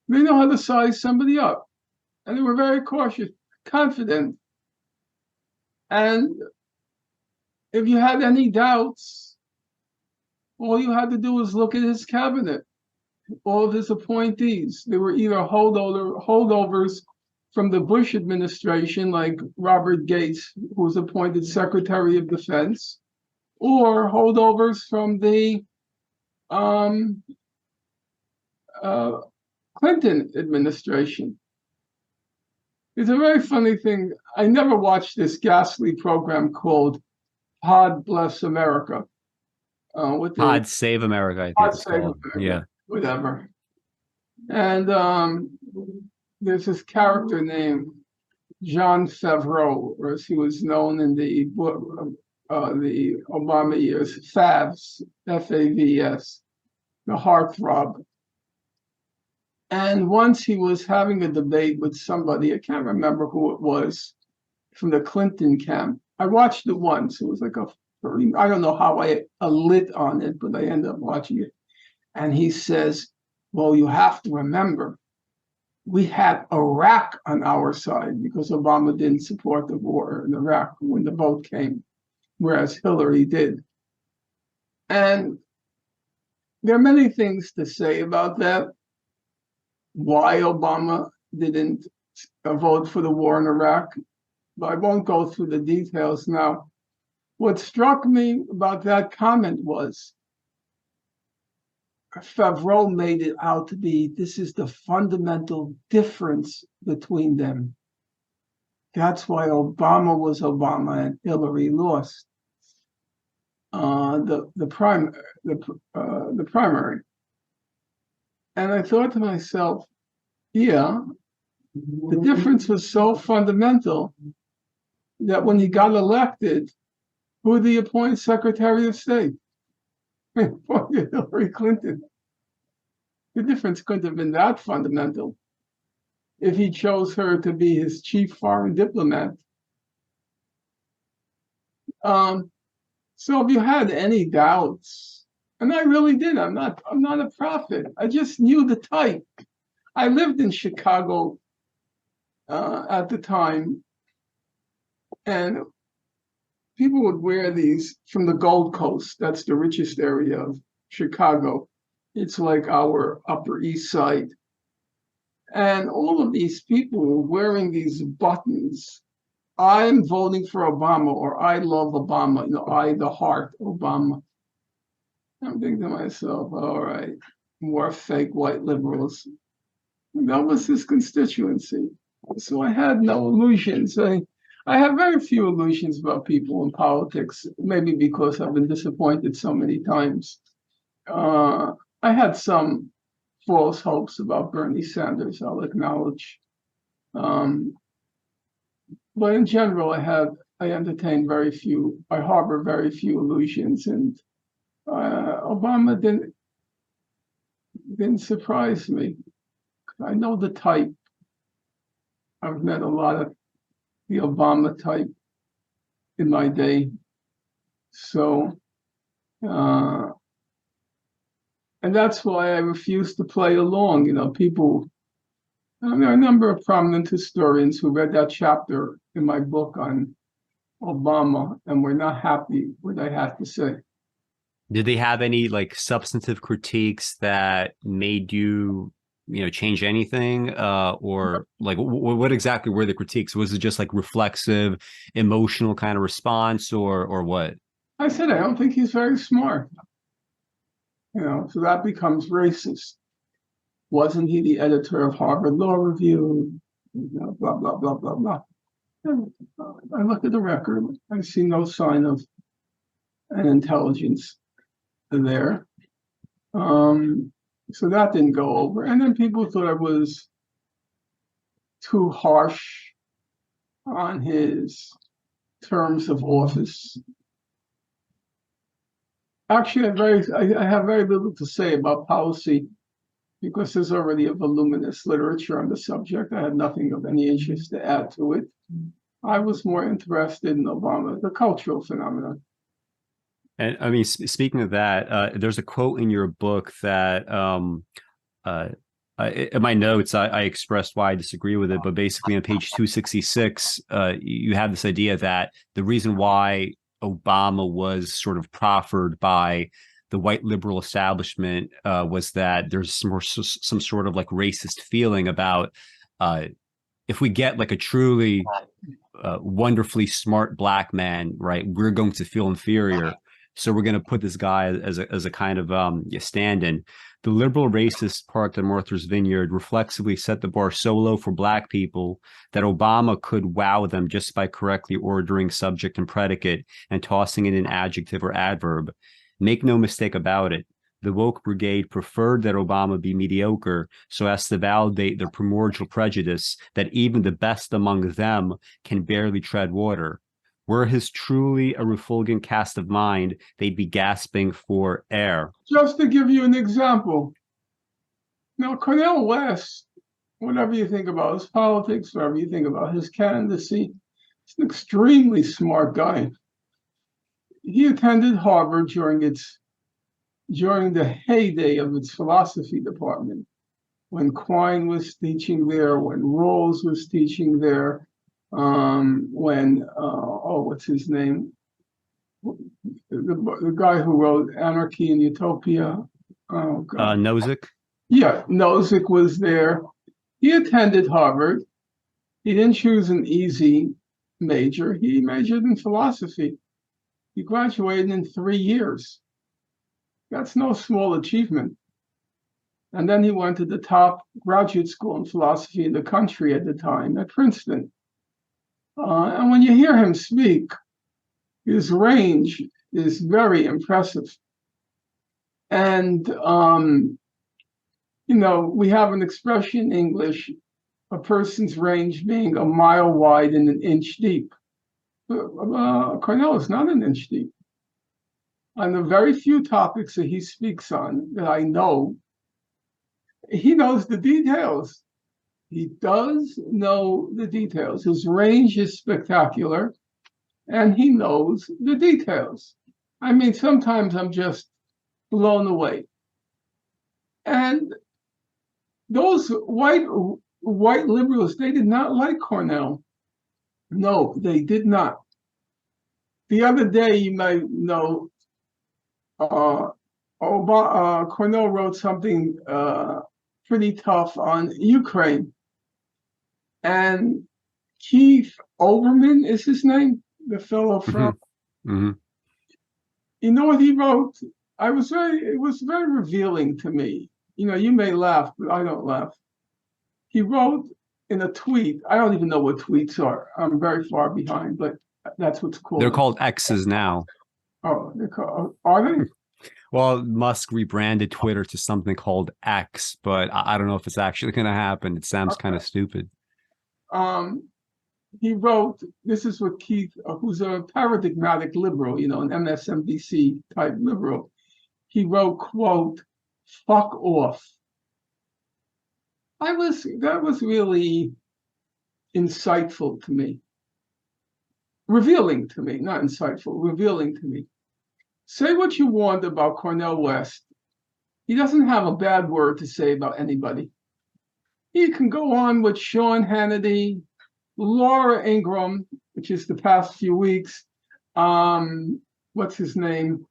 S1: They know how to size somebody up. And they were very cautious, confident. And if you had any doubts, all you had to do was look at his cabinet, all of his appointees. They were either holdovers from the Bush administration, like Robert Gates, who was appointed Secretary of Defense, or holdovers from the Clinton administration. It's a very funny thing. I never watched this ghastly program called Pod Bless America.
S3: Pod Save America, I think
S1: Pod
S3: it's
S1: Save
S3: called.
S1: America,
S3: Yeah.
S1: whatever. And there's this character named John Favreau, or as he was known in the Obama years, Favs, F-A-V-S, the heartthrob. And once he was having a debate with somebody, I can't remember who it was, from the Clinton camp. I watched it once. It was like I don't know how I lit on it, but I ended up watching it. And he says, well, you have to remember, we had Iraq on our side because Obama didn't support the war in Iraq when the vote came, whereas Hillary did. And there are many things to say about that. Why Obama didn't vote for the war in Iraq, but I won't go through the details now. What struck me about that comment was Favreau made it out to be this is the fundamental difference between them. That's why Obama was Obama and Hillary lost the primary. And I thought to myself, yeah, the difference was so fundamental that when he got elected, who did he appoint Secretary of State? Hillary Clinton. The difference couldn't have been that fundamental if he chose her to be his chief foreign diplomat. So if you had any doubts, and I really did, I'm not a prophet. I just knew the type. I lived in Chicago at the time, and people would wear these from the Gold Coast. That's the richest area of Chicago. It's like our Upper East Side. And all of these people were wearing these buttons. I'm voting for Obama, or I love Obama, I, the heart, Obama. I'm thinking to myself, all right, more fake white liberals. And that was his constituency. So I had no illusions. I have very few illusions about people in politics, maybe because I've been disappointed so many times. I had some false hopes about Bernie Sanders, I'll acknowledge. But in general, I entertain very few, I harbor very few illusions, and Obama didn't surprise me. I know the type. I've met a lot of the Obama type in my day. So, and that's why I refuse to play along. People, there are a number of prominent historians who read that chapter in my book on Obama and were not happy with what I had to say.
S3: Did they have any substantive critiques that made you change anything, or what exactly were the critiques? Was it just reflexive, emotional kind of response, or what?
S1: I said, I don't think he's very smart. So that becomes racist. Wasn't he the editor of Harvard Law Review? Blah, blah, blah, blah, blah. And I look at the record, I see no sign of an intelligence there. So that didn't go over. And then people thought I was too harsh on his terms of office. Actually, I have very little to say about policy because there's already a voluminous literature on the subject. I had nothing of any interest to add to it. I was more interested in Obama, the cultural phenomenon.
S3: And I mean, speaking of that, there's a quote in your book that in my notes, I expressed why I disagree with it, but basically on page 266, you have this idea that the reason why Obama was sort of proffered by the white liberal establishment was that there's some sort of like racist feeling about if we get like a truly wonderfully smart black man, right, we're going to feel inferior. So we're going to put this guy as a kind of stand-in. The liberal racist parked at Martha's Vineyard reflexively set the bar so low for black people that Obama could wow them just by correctly ordering subject and predicate and tossing in an adjective or adverb. Make no mistake about it. The woke brigade preferred that Obama be mediocre so as to validate their primordial prejudice that even the best among them can barely tread water. Were his truly a refulgent cast of mind, they'd be gasping for air.
S1: Just to give you an example. Now, Cornel West, whatever you think about his politics, whatever you think about his candidacy, he's an extremely smart guy. He attended Harvard during the heyday of its philosophy department, when Quine was teaching there, when Rawls was teaching there, what's his name? The guy who wrote Anarchy and Utopia. Oh, God.
S3: Nozick?
S1: Yeah, Nozick was there. He attended Harvard. He didn't choose an easy major. He majored in philosophy. He graduated in 3 years. That's no small achievement. And then he went to the top graduate school in philosophy in the country at the time, at Princeton. And when you hear him speak, his range is very impressive. And, we have an expression in English, a person's range being a mile wide and an inch deep. Cornel is not an inch deep. On the very few topics that he speaks on that I know, he knows the details. He does know the details. His range is spectacular, and he knows the details. I mean, sometimes I'm just blown away. And those white liberals, they did not like Cornel. No, they did not. The other day, you might know, Cornel wrote something pretty tough on Ukraine. And Keith Olbermann is his name, the fellow from.
S3: Mm-hmm.
S1: You know what he wrote? It was very revealing to me. You may laugh, but I don't laugh. He wrote in a tweet, I don't even know what tweets are. I'm very far behind, but that's what's called.
S3: They're called X's now.
S1: Oh, are they?
S3: Well, Musk rebranded Twitter to something called X, but I don't know if it's actually going to happen. It sounds kind of stupid.
S1: He wrote, this is what Keith, who's a paradigmatic liberal, an MSNBC type liberal. He wrote, quote, "Fuck off." That was really insightful to me. Revealing to me, not insightful, revealing to me. Say what you want about Cornel West. He doesn't have a bad word to say about anybody. He can go on with Sean Hannity, Laura Ingraham, which is the past few weeks. What's his name?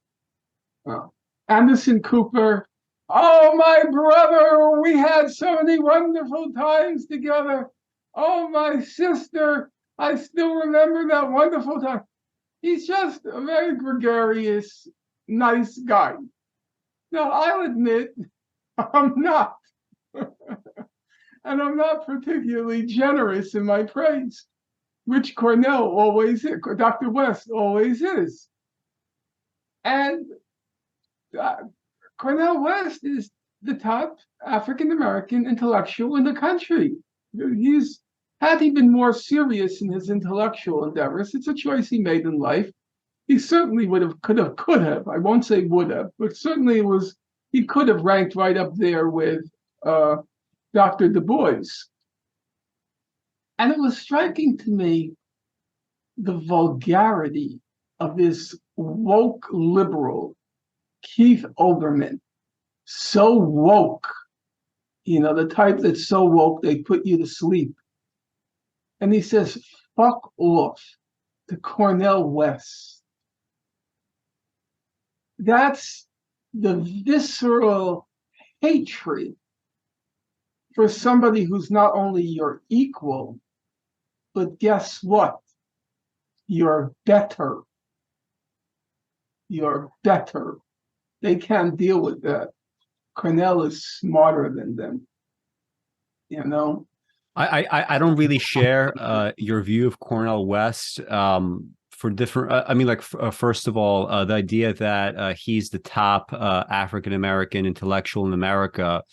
S1: Anderson Cooper. Oh, my brother, we had so many wonderful times together. Oh, my sister, I still remember that wonderful time. He's just a very gregarious, nice guy. Now, I'll admit I'm not, and I'm not particularly generous in my praise, which Cornel always is, Dr. West always is. And uh, Cornel West is the top African-American intellectual in the country. He's, had he been more serious in his intellectual endeavors, it's a choice he made in life. He certainly could have, I won't say would have, but certainly he could have ranked right up there with Dr. Du Bois. And it was striking to me the vulgarity of this woke liberal, Keith Olbermann, so woke, the type that's so woke they put you to sleep. And he says, fuck off to Cornel West. That's the visceral hatred for somebody who's not only your equal, but guess what? You're better. You're better. They can't deal with that. Cornel is smarter than them.
S3: I don't really share your view of Cornel West for different. First of all, the idea that he's the top African American intellectual in America.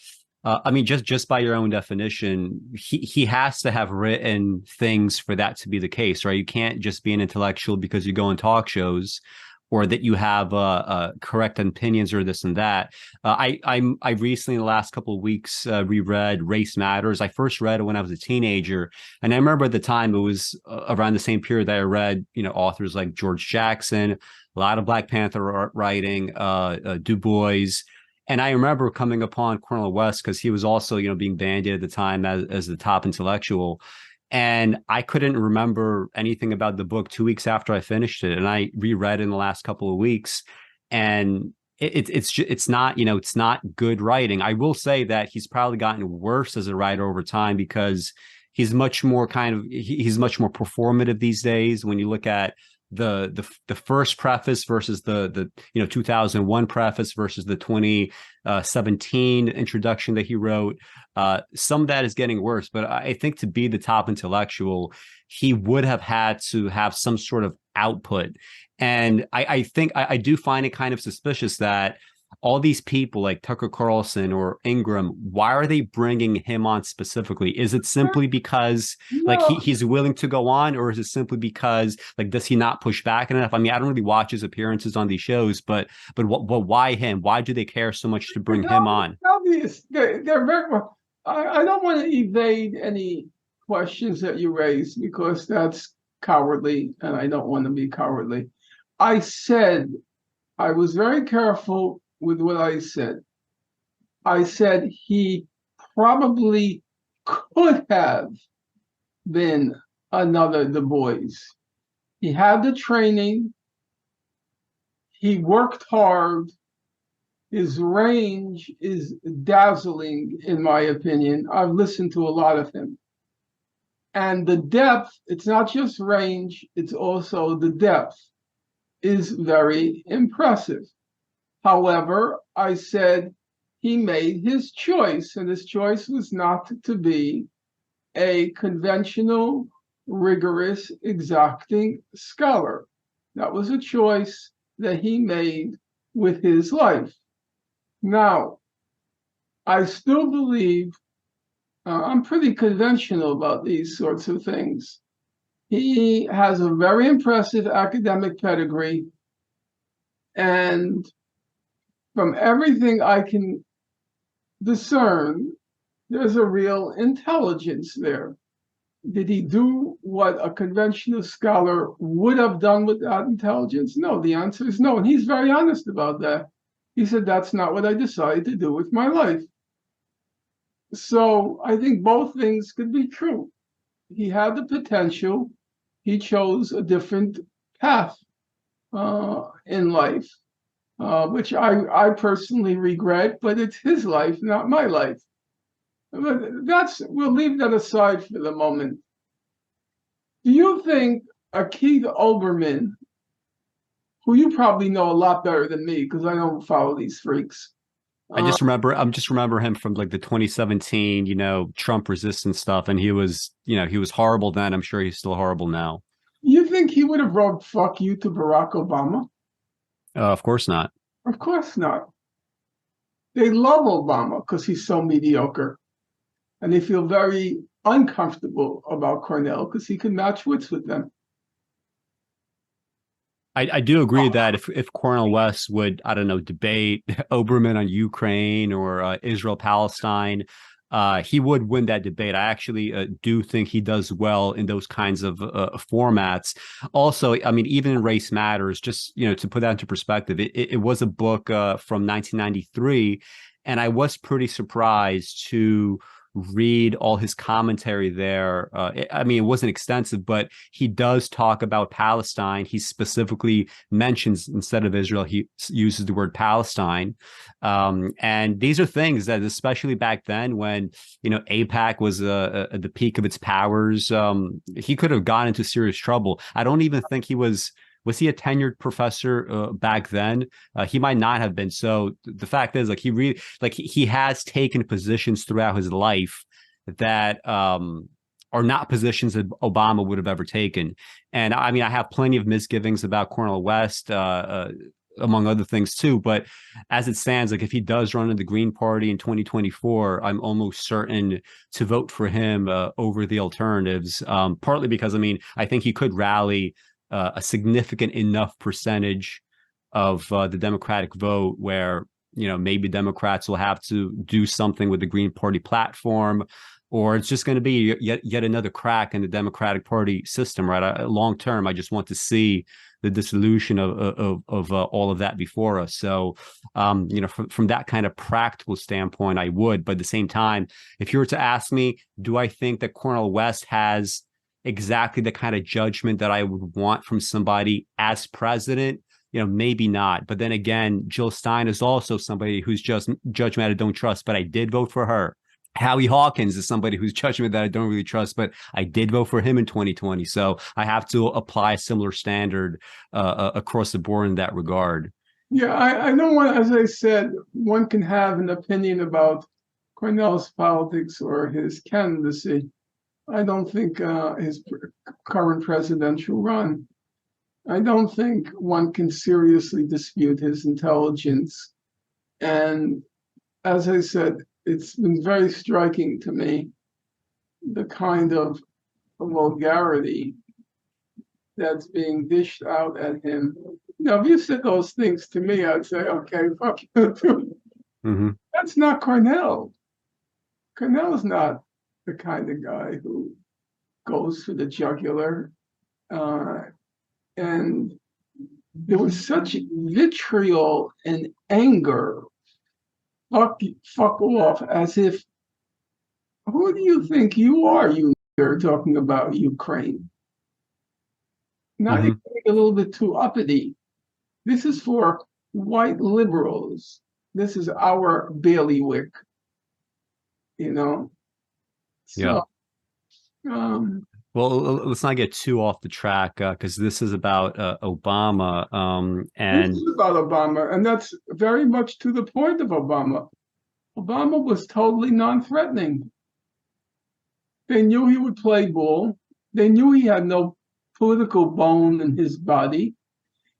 S3: Just by your own definition, he has to have written things for that to be the case, right? You can't just be an intellectual because you go on talk shows, or that you have correct opinions or this and that. I recently, in the last couple of weeks, reread Race Matters. I first read it when I was a teenager, and I remember at the time it was around the same period that I read, authors like George Jackson, a lot of Black Panther writing, Du Bois. And I remember coming upon Cornel West because he was also, being bandied at the time as the top intellectual. And I couldn't remember anything about the book 2 weeks after I finished it. And I reread it in the last couple of weeks. And it's not good writing. I will say that he's probably gotten worse as a writer over time because he's much more he's much more performative these days. When you look at the first preface versus the 2001 preface versus the 2017 introduction that he wrote, some of that is getting worse. But I think to be the top intellectual, he would have had to have some sort of output. And I think I do find it kind of suspicious that all these people like Tucker Carlson or Ingram, why are they bringing him on specifically? Is it simply because he's willing to go on, or is it simply because does he not push back enough? I mean, I don't really watch his appearances on these shows, but why him? Why do they care so much to bring him on?
S1: Obvious. They're very well. I don't want to evade any questions that you raised because that's cowardly, and I don't want to be cowardly. I was very careful with what I said. I said he probably could have been another Du Bois. He had the training. He worked hard. His range is dazzling, in my opinion. I've listened to a lot of him. And the depth, it's not just range, it's also the depth, is very impressive. However, I said he made his choice, and his choice was not to be a conventional, rigorous, exacting scholar. That was a choice that he made with his life. Now, I still believe, I'm pretty conventional about these sorts of things. He has a very impressive academic pedigree, and from everything I can discern, there's a real intelligence there. Did he do what a conventional scholar would have done with that intelligence? No, the answer is no. And he's very honest about that. He said, that's not what I decided to do with my life. So I think both things could be true. He had the potential. He chose a different path in life, which I personally regret, but it's his life, not my life. But we'll leave that aside for the moment. Do you think Keith Olbermann, who you probably know a lot better than me because I don't follow these freaks, Uh,
S3: I'm just remember him from like the 2017, Trump resistance stuff. And he was horrible then. I'm sure he's still horrible now.
S1: you think he would have wrote "fuck you" to Barack Obama?
S3: Of course not.
S1: Of course not. They love Obama because he's so mediocre, and they feel very uncomfortable about Cornel because he can match wits with them.
S3: I do agree that if Cornel West would, I don't know, debate Oberman on Ukraine or Israel Palestine, he would win that debate. I actually do think he does well in those kinds of formats. Also, I mean, even in Race Matters, just to put that into perspective, it was a book from 1993, and I was pretty surprised to read all his commentary there. I mean, it wasn't extensive, but he does talk about Palestine. He specifically mentions, instead of Israel, he uses the word Palestine. And these are things that, especially back then when, AIPAC was at the peak of its powers, he could have gotten into serious trouble. I don't even think was he a tenured professor back then? He might not have been. So the fact is, like, he has taken positions throughout his life that are not positions that Obama would have ever taken. And I mean, I have plenty of misgivings about Cornel West, among other things too. But as it stands, like, if he does run in the Green Party in 2024, I'm almost certain to vote for him over the alternatives. Partly because, I mean, I think he could rally a significant enough percentage of the Democratic vote where, maybe Democrats will have to do something with the Green Party platform, or it's just going to be yet another crack in the Democratic Party system, right? Long term, I just want to see the dissolution of all of that before us. So, from that kind of practical standpoint, I would. But at the same time, if you were to ask me, do I think that Cornel West has exactly the kind of judgment that I would want from somebody as president? Maybe not. But then again, Jill Stein is also somebody whose judgment I don't trust, but I did vote for her. Howie Hawkins is somebody whose judgment that I don't really trust, but I did vote for him in 2020. So I have to apply a similar standard across the board in that regard.
S1: Yeah, I don't want, as I said, one can have an opinion about Cornell's politics or his candidacy. I don't think his current presidential run. I don't think one can seriously dispute his intelligence. And as I said, it's been very striking to me the kind of vulgarity that's being dished out at him. If you said those things to me, I'd say, okay, fuck you too.
S3: Mm-hmm.
S1: That's not Cornel. Cornell's not the kind of guy who goes for the jugular. And there was such vitriol and anger, fuck off, as if, who do you think you are, you nigger, talking about Ukraine? Not even a little bit too uppity. This is for white liberals. This is our bailiwick, So,
S3: Yeah.
S1: Well,
S3: let's not get too off the track because this is about Obama.
S1: This is about Obama, and that's very much to the point of Obama. Obama was totally non-threatening. They knew he would play ball. They knew he had no political bone in his body.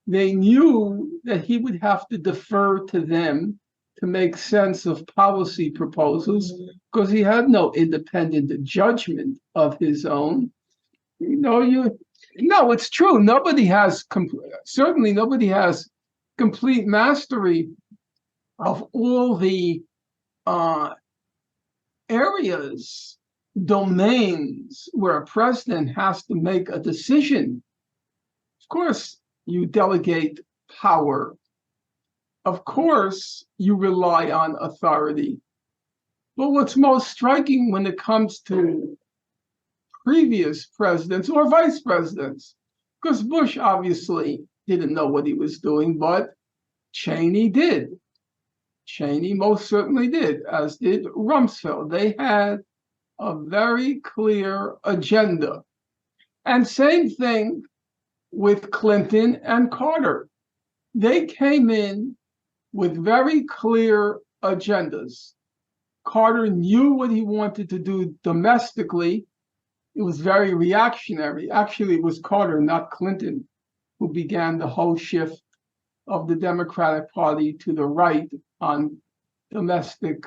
S1: They knew that he would have to defer to them to make sense of policy proposals because he had no independent judgment of his own. No, it's true. Certainly nobody has complete mastery of all the areas, domains where a president has to make a decision. Of course, you delegate power. Of course, you rely on authority. But what's most striking when it comes to previous presidents or vice presidents, because Bush obviously didn't know what he was doing, but Cheney did. Cheney most certainly did, as did Rumsfeld. They had a very clear agenda. And same thing with Clinton and Carter. They came in with very clear agendas. Carter knew what he wanted to do domestically. It was very reactionary. Actually, it was Carter, not Clinton, who began the whole shift of the Democratic Party to the right on domestic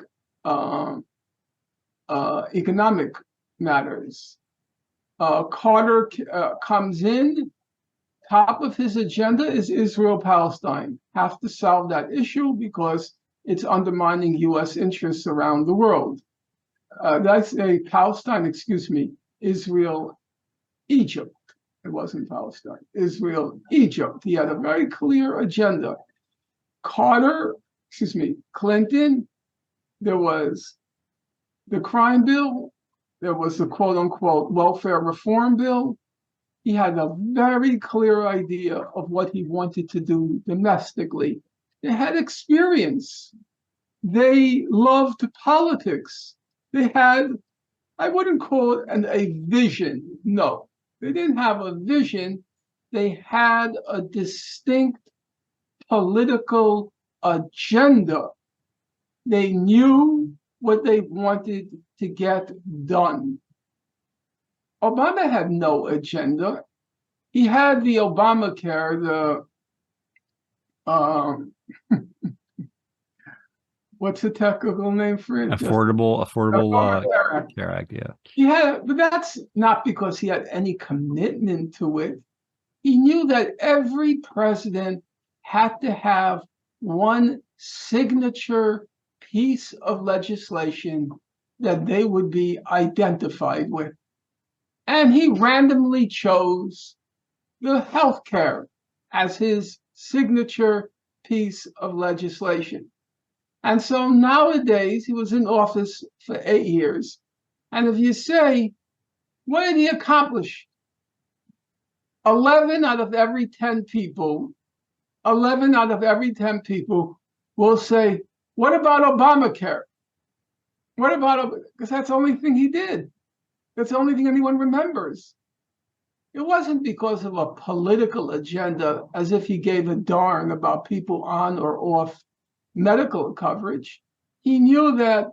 S1: economic matters. Carter comes in, top of his agenda is Israel-Palestine. Have to solve that issue because it's undermining US interests around the world. That's a Palestine, excuse me, Israel, Egypt. It wasn't Palestine, Israel, Egypt. He had a very clear agenda. Clinton, there was the crime bill, there was the quote unquote welfare reform bill. He had a very clear idea of what he wanted to do domestically. They had experience. They loved politics. They had, I wouldn't call it a vision. No, they didn't have a vision. They had a distinct political agenda. They knew what they wanted to get done. Obama had no agenda. He had the Obamacare, what's the technical name for it?
S3: Affordable Care Act, yeah.
S1: Yeah, but that's not because he had any commitment to it. He knew that every president had to have one signature piece of legislation that they would be identified with. And he randomly chose the healthcare as his signature piece of legislation. And so nowadays, he was in office for 8 years. And if you say, what did he accomplish? 11 out of every 10 people will say, what about Obamacare? What about, because that's the only thing he did. That's the only thing anyone remembers. It wasn't because of a political agenda, as if he gave a darn about people on or off medical coverage. He knew that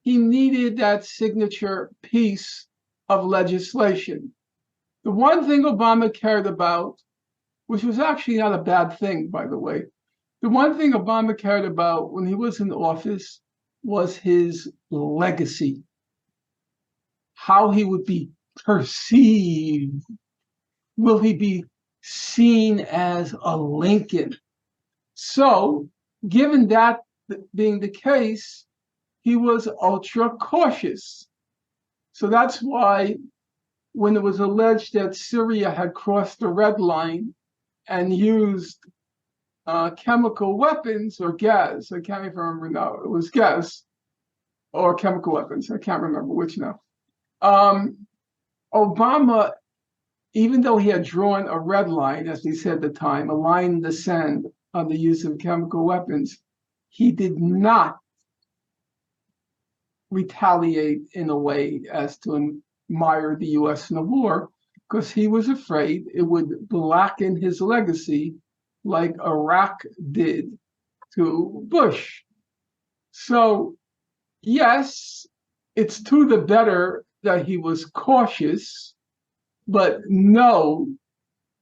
S1: he needed that signature piece of legislation. The one thing Obama cared about, which was actually not a bad thing, by the way, the one thing Obama cared about when he was in office was his legacy, how he would be perceived. Will he be seen as a Lincoln? So, given that being the case, he was ultra cautious. So that's why when it was alleged that Syria had crossed the red line and used chemical weapons or gas, I can't even remember now, it was gas or chemical weapons, I can't remember which now. Obama, even though he had drawn a red line, as he said at the time, a line in the sand on the use of chemical weapons, he did not retaliate in a way as to admire the US in the war, because he was afraid it would blacken his legacy like Iraq did to Bush. So, yes, it's to the better that he was cautious, but no,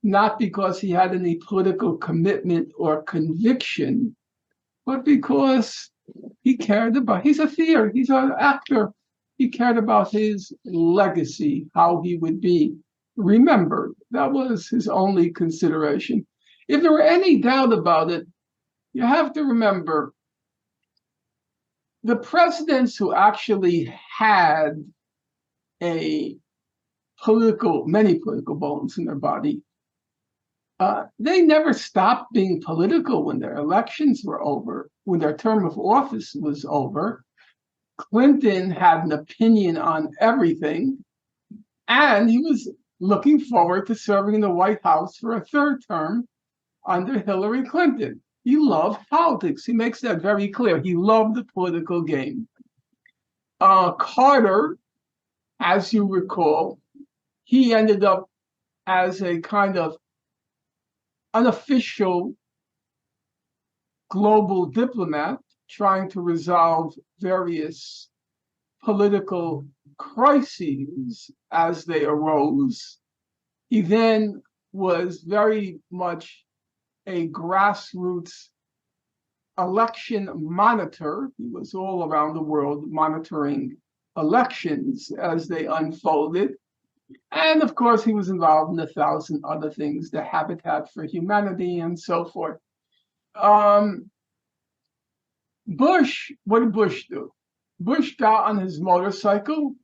S1: not because he had any political commitment or conviction, but because he cared about, he's a theater, he's an actor. He cared about his legacy, how he would be remembered. That was his only consideration. If there were any doubt about it, you have to remember the presidents who actually had many political bones in their body, they never stopped being political when their elections were over, when their term of office was over. Clinton had an opinion on everything, and he was looking forward to serving in the White House for a third term under Hillary Clinton. He loved politics. He makes that very clear. He loved the political game. Carter, as you recall, he ended up as a kind of unofficial global diplomat trying to resolve various political crises as they arose. He then was very much a grassroots election monitor. He was all around the world monitoring elections as they unfolded. And of course, he was involved in 1,000 other things, the Habitat for Humanity and so forth. Bush, what did Bush do? Bush got on his motorcycle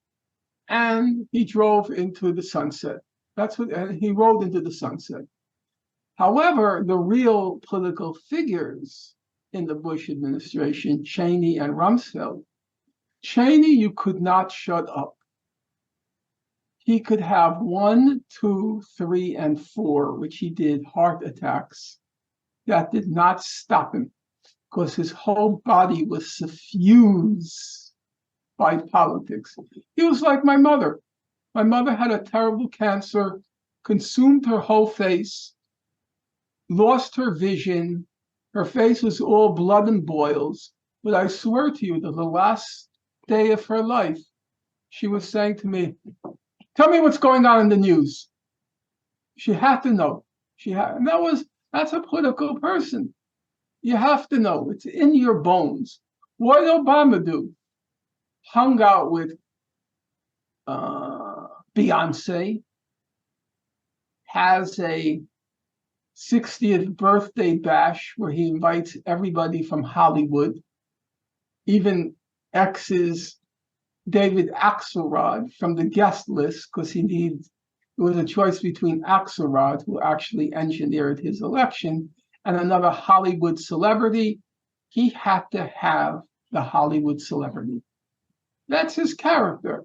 S1: and he drove into the sunset. That's what he rode into the sunset. However, the real political figures in the Bush administration, Cheney and Rumsfeld, Cheney, you could not shut up. He could have 1, 2, 3, and 4, which he did, heart attacks. That did not stop him because his whole body was suffused by politics. He was like my mother. My mother had a terrible cancer, consumed her whole face, lost her vision. Her face was all blood and boils. But I swear to you that the last day of her life, she was saying to me, "Tell me what's going on in the news." She had to know. And that's a political person. You have to know. It's in your bones. What did Obama do? Hung out with Beyonce, has a 60th birthday bash where he invites everybody from Hollywood, even exes David Axelrod from the guest list, because it was a choice between Axelrod, who actually engineered his election, and another Hollywood celebrity. He had to have the Hollywood celebrity. That's his character.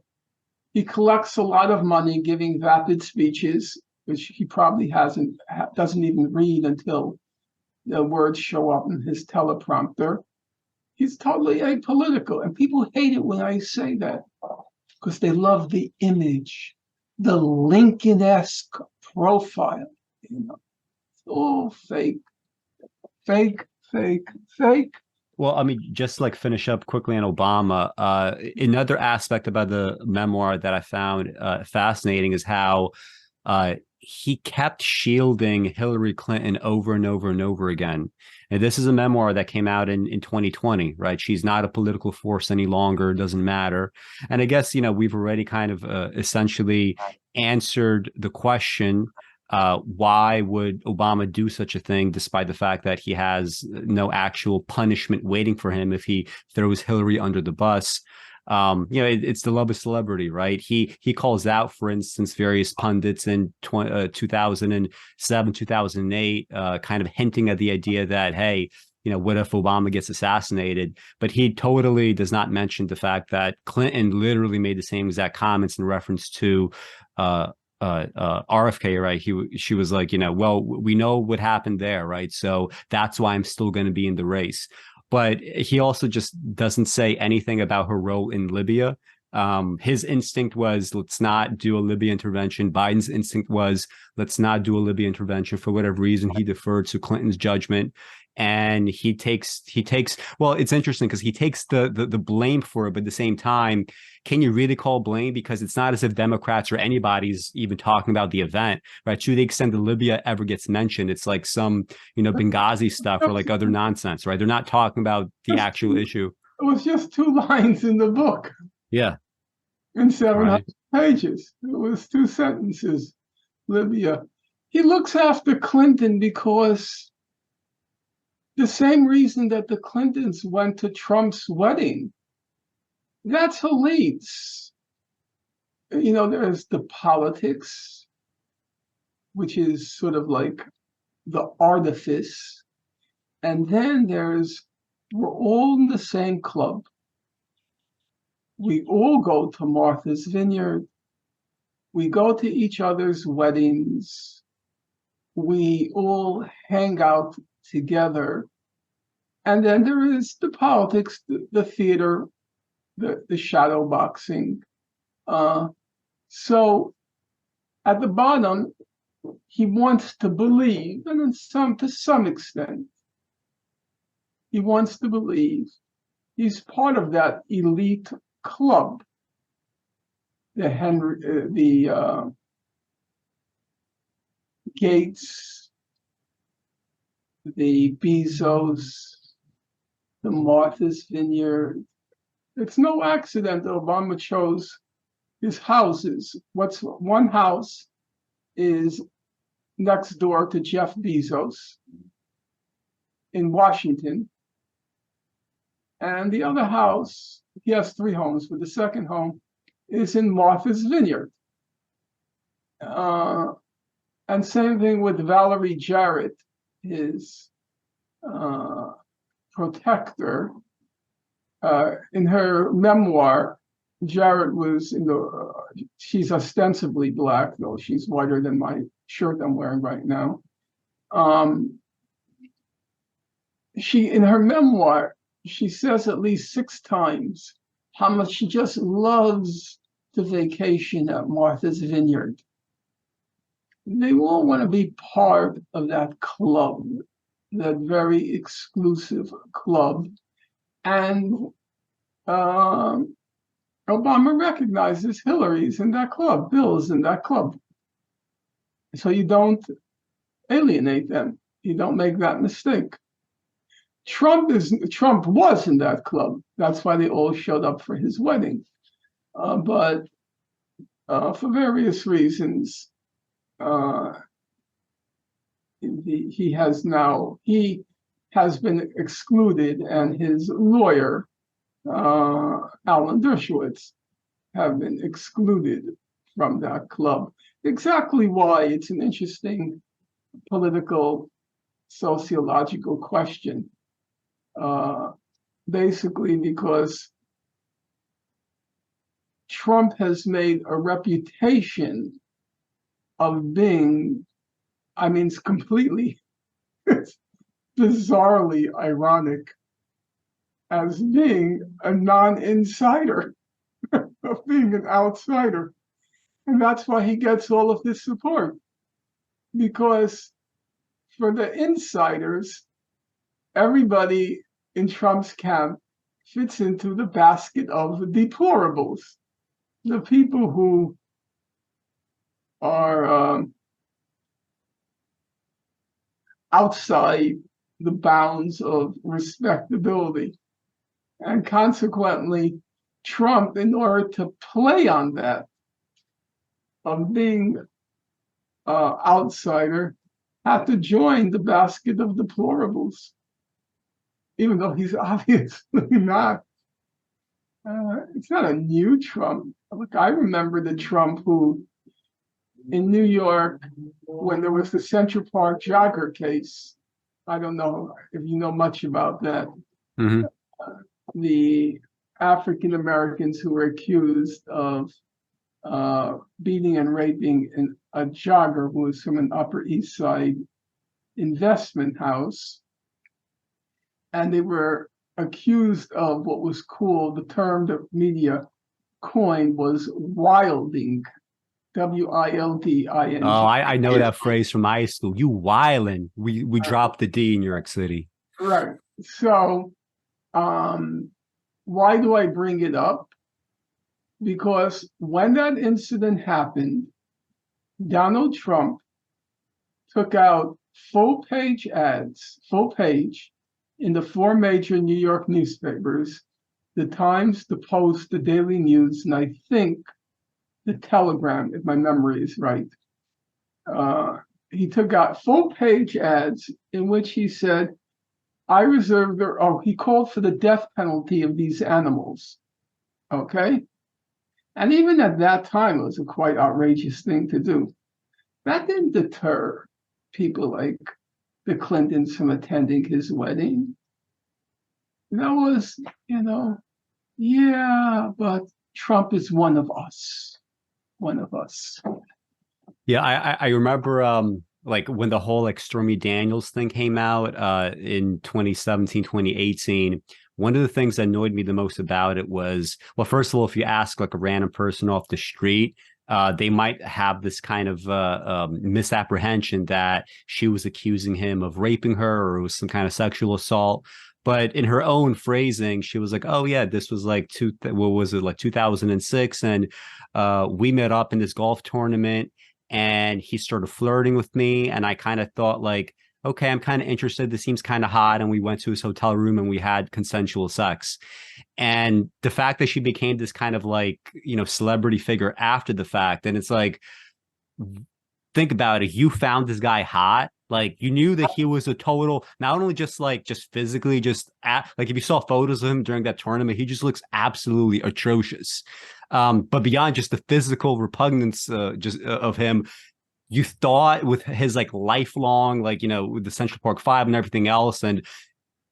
S1: He collects a lot of money giving vapid speeches, which he probably doesn't even read until the words show up in his teleprompter. He's totally apolitical, and people hate it when I say that because they love the image, the Lincoln-esque profile. It's all fake, fake, fake, fake.
S3: Well, I mean, just to finish up quickly on Obama, another aspect about the memoir that I found fascinating is how he kept shielding Hillary Clinton over and over and over again. And this is a memoir that came out in 2020, right? She's not a political force any longer. It doesn't matter. And I guess, we've already kind of essentially answered the question, why would Obama do such a thing, despite the fact that he has no actual punishment waiting for him if he throws Hillary under the bus? It's the love of celebrity, right? He calls out, for instance, various pundits in 2007, 2008, kind of hinting at the idea that, hey, what if Obama gets assassinated? But he totally does not mention the fact that Clinton literally made the same exact comments in reference to RFK, right? She was like, well, we know what happened there, right? So that's why I'm still going to be in the race. But he also just doesn't say anything about her role in Libya. His instinct was, let's not do a Libya intervention. Biden's instinct was, let's not do a Libya intervention. For whatever reason, he deferred to Clinton's judgment. And he takes, well, it's interesting because he takes the blame for it, but at the same time, can you really call blame? Because it's not as if Democrats or anybody's even talking about the event, right? To the extent that Libya ever gets mentioned, it's like some, Benghazi stuff or other nonsense, right? They're not talking about the actual issue.
S1: It was just 2 lines in the book.
S3: Yeah.
S1: In 700 pages. It was 2 sentences, Libya. He looks after Clinton because the same reason that the Clintons went to Trump's wedding. That's elites. There's the politics, which is sort of like the artifice. And then we're all in the same club. We all go to Martha's Vineyard. We go to each other's weddings. We all hang out together. And then there is the politics, the theater, the shadow boxing. So at the bottom, he wants to believe, and to some extent, he wants to believe he's part of that elite club, the Gates, the Bezos, the Martha's Vineyard. It's no accident that Obama chose his houses. One house is next door to Jeff Bezos in Washington. And the other house, he has 3 homes, but the second home is in Martha's Vineyard. And same thing with Valerie Jarrett, his protector. In her memoir, Jarrett was she's ostensibly Black, though she's whiter than my shirt I'm wearing right now. In her memoir, she says at least 6 times how much she just loves to vacation at Martha's Vineyard. They all want to be part of that club, that very exclusive club. And Obama recognizes Hillary's in that club, Bill's in that club. So you don't alienate them. You don't make that mistake. Trump was in that club. That's why they all showed up for his wedding. But for various reasons, he has been excluded, and his lawyer, Alan Dershowitz, have been excluded from that club. Exactly why? It's an interesting political, sociological question. Basically because Trump has made a reputation of being, it's completely, it's bizarrely ironic, as being a non-insider, of being an outsider. And that's why he gets all of this support. Because for the insiders, everybody in Trump's camp fits into the basket of deplorables, the people who are outside the bounds of respectability. And consequently, Trump, in order to play on that, of being outsider, had to join the basket of deplorables, even though he's obviously not. It's not a new Trump. Look, I remember the Trump who, in New York, when there was the Central Park jogger case, I don't know if you know much about that.
S3: Mm-hmm.
S1: The African Americans who were accused of beating and raping a jogger who was from an Upper East Side investment house. And they were accused of what was called, the term the media coined was wilding, W-I-L-D-I-N-G.
S3: Oh, I know that phrase from high school. You wildin'. We dropped the D in New York City.
S1: Right. So why do I bring it up? Because when that incident happened, Donald Trump took out full-page ads, in the 4 major New York newspapers, the Times, the Post, the Daily News, and I think the Telegram, if my memory is right. He took out full-page ads in which he said, he called for the death penalty of these animals, okay? And even at that time, it was a quite outrageous thing to do. That didn't deter people like the Clintons from attending his wedding. That was, but Trump is one of us. One of us.
S3: Yeah, I remember like when the whole Stormy Daniels thing came out in 2017, 2018. One of the things that annoyed me the most about it was, well, first of all, if you ask like a random person off the street, they might have this kind of misapprehension that she was accusing him of raping her or it was some kind of sexual assault. But in her own phrasing, she was like, "Oh yeah, this was like 2006, and we met up in this golf tournament, and he started flirting with me, and I kind of thought like, okay, I'm kind of interested. This seems kind of hot, and we went to his hotel room and we had consensual sex." And the fact that she became this kind of like, celebrity figure after the fact, and it's like, think about it. You found this guy hot. Like you knew that he was a total, not only just physically, like if you saw photos of him during that tournament, he just looks absolutely atrocious. But beyond just the physical repugnance, of him, you thought with his like lifelong, with the Central Park Five and everything else, and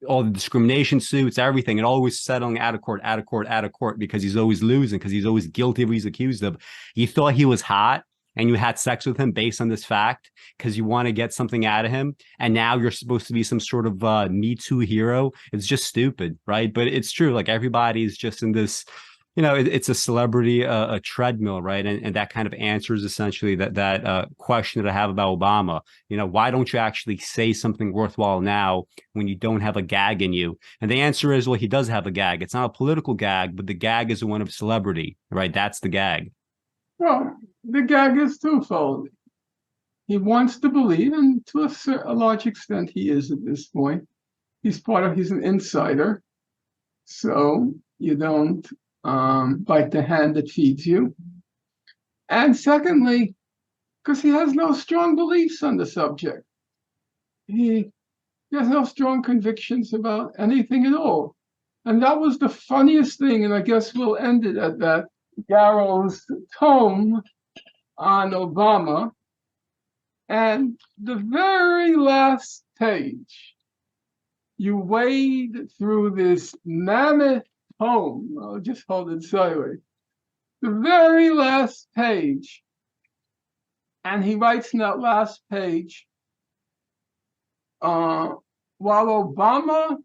S3: all the discrimination suits, everything, and always settling out of court, out of court, out of court, because he's always losing, because he's always guilty of what he's accused of. You thought he was hot, and you had sex with him based on this fact because you want to get something out of him, and now you're supposed to be some sort of Me Too hero. It's just stupid, right? But it's true. Like everybody's just in this, it's a celebrity, a treadmill, right? And that kind of answers essentially that question that I have about Obama. Why don't you actually say something worthwhile now when you don't have a gag in you? And the answer is, well, he does have a gag. It's not a political gag, but the gag is one of celebrity, right? That's the gag.
S1: Well, the gag is twofold. He wants to believe, and to a large extent he is at this point. He's an insider. So you don't bite the hand that feeds you. And secondly, because he has no strong beliefs on the subject. He has no strong convictions about anything at all. And that was the funniest thing, and I guess we'll end it at that. Garrow's tome on Obama, and the very last page, you wade through this mammoth tome. I'll just hold it sideways. The very last page, and he writes in that last page, while Obama,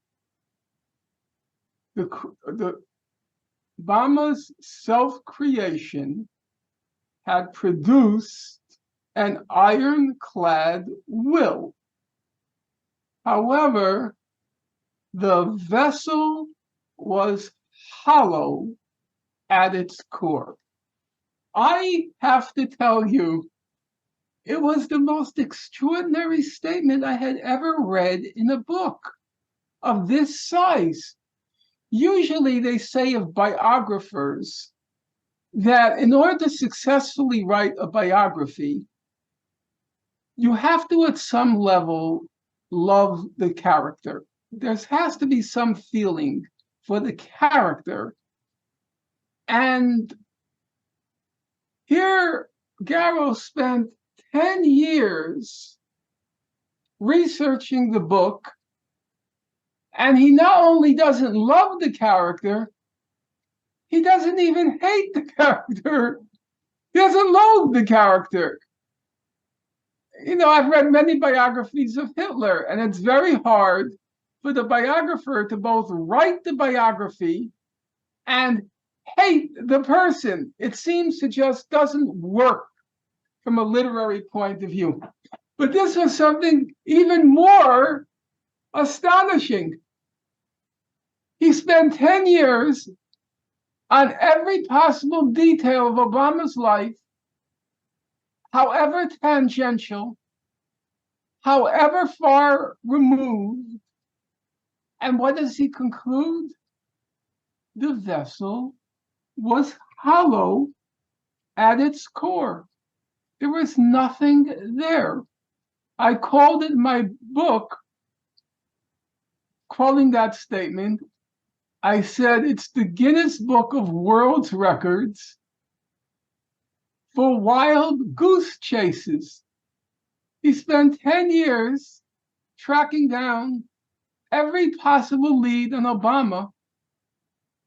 S1: Obama's self-creation had produced an ironclad will. However, the vessel was hollow at its core. I have to tell you, it was the most extraordinary statement I had ever read in a book of this size. Usually they say of biographers that in order to successfully write a biography, you have to, at some level, love the character. There has to be some feeling for the character. And here, Garrow spent 10 years researching the book, and he not only doesn't love the character, he doesn't even hate the character. He doesn't loathe the character. I've read many biographies of Hitler, and it's very hard for the biographer to both write the biography and hate the person. It seems to just doesn't work from a literary point of view. But this was something even more astonishing. He spent 10 years on every possible detail of Obama's life, however tangential, however far removed. And what does he conclude? The vessel was hollow at its core. There was nothing there. I called it my book, calling that statement, I said it's the Guinness Book of World Records for wild goose chases. He spent 10 years tracking down every possible lead on Obama,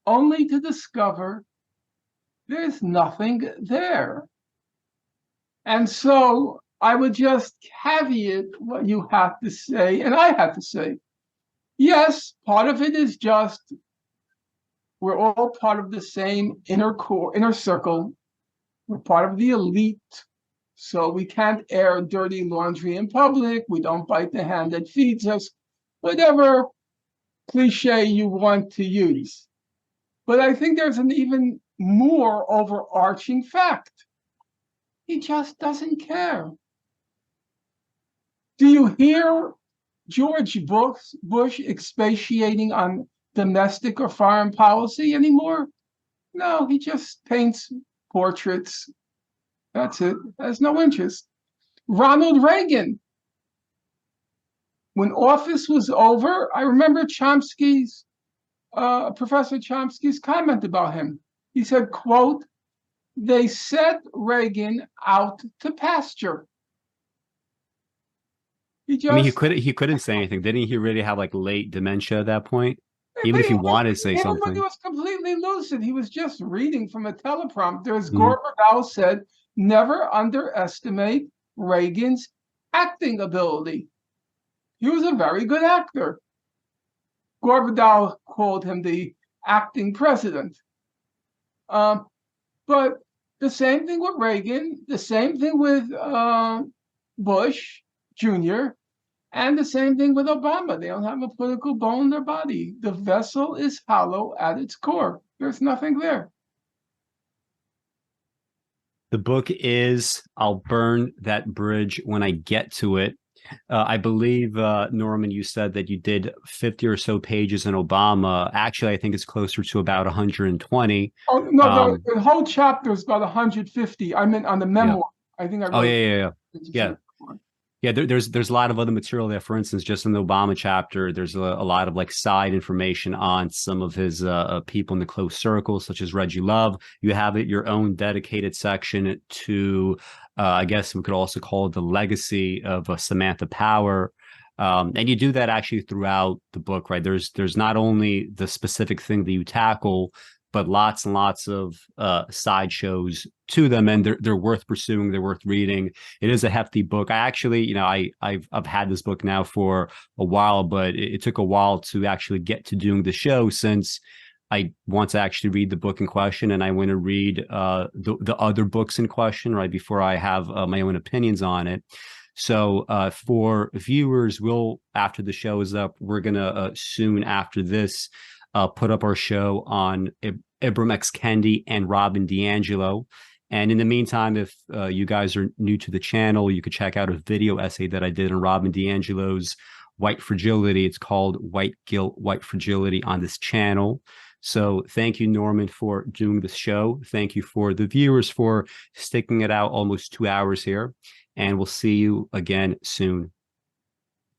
S1: only to discover there's nothing there. And so I would just caveat what you have to say, and I have to say. Yes, part of it is just we're all part of the same inner circle. We're part of the elite. So we can't air dirty laundry in public. We don't bite the hand that feeds us. Whatever cliche you want to use. But I think there's an even more overarching fact. He just doesn't care. Do you hear George Bush expatiating on domestic or foreign policy anymore? No, he just paints portraits. That's it. Has no interest. Ronald Reagan, when office was over, I remember Chomsky's, Professor Chomsky's comment about him. He said, quote, "They set Reagan out to pasture."
S3: I mean, he couldn't say anything. Didn't he really have like late dementia at that point? Even if he wanted to say
S1: even
S3: something.
S1: when he was completely lucid, he was just reading from a teleprompter. As
S3: Mhm.
S1: Gorbachev said, never underestimate Reagan's acting ability. He was a very good actor. Gorbachev called him the acting president. But the same thing with Reagan, the same thing with Bush Jr., and the same thing with Obama. They don't have a political bone in their body. The vessel is hollow at its core. There's nothing there.
S3: The book is I'll Burn That Bridge When I Get to It. I believe, Norman, you said that you did 50 or so pages on Obama. Actually, I think it's closer to about 120.
S1: Oh, no, the whole chapter is about 150. I meant on the memoir.
S3: Yeah.
S1: I think I wrote.
S3: Oh, yeah. Yeah, there's a lot of other material there. For instance, just in the Obama chapter, there's a lot of like side information on some of his people in the close circle, such as Reggie Love. You have your own dedicated section to, I guess we could also call it the legacy of Samantha Power. And you do that actually throughout the book, right? There's not only the specific thing that you tackle, but lots and lots of sideshows to them, and they're worth pursuing. They're worth reading. It is a hefty book. I actually, I've had this book now for a while, but it took a while to actually get to doing the show, since I want to actually read the book in question, and I want to read the other books in question, right, before I have my own opinions on it. So for viewers, after the show is up, we're gonna soon after this put up our show on Ibram X. Kendi and Robin DiAngelo. And in the meantime, if you guys are new to the channel, you could check out a video essay that I did on Robin DiAngelo's white fragility. It's called White Guilt, White Fragility on this channel. So thank you, Norman, for doing this show. Thank you for the viewers for sticking it out almost 2 hours here. And we'll see you again soon.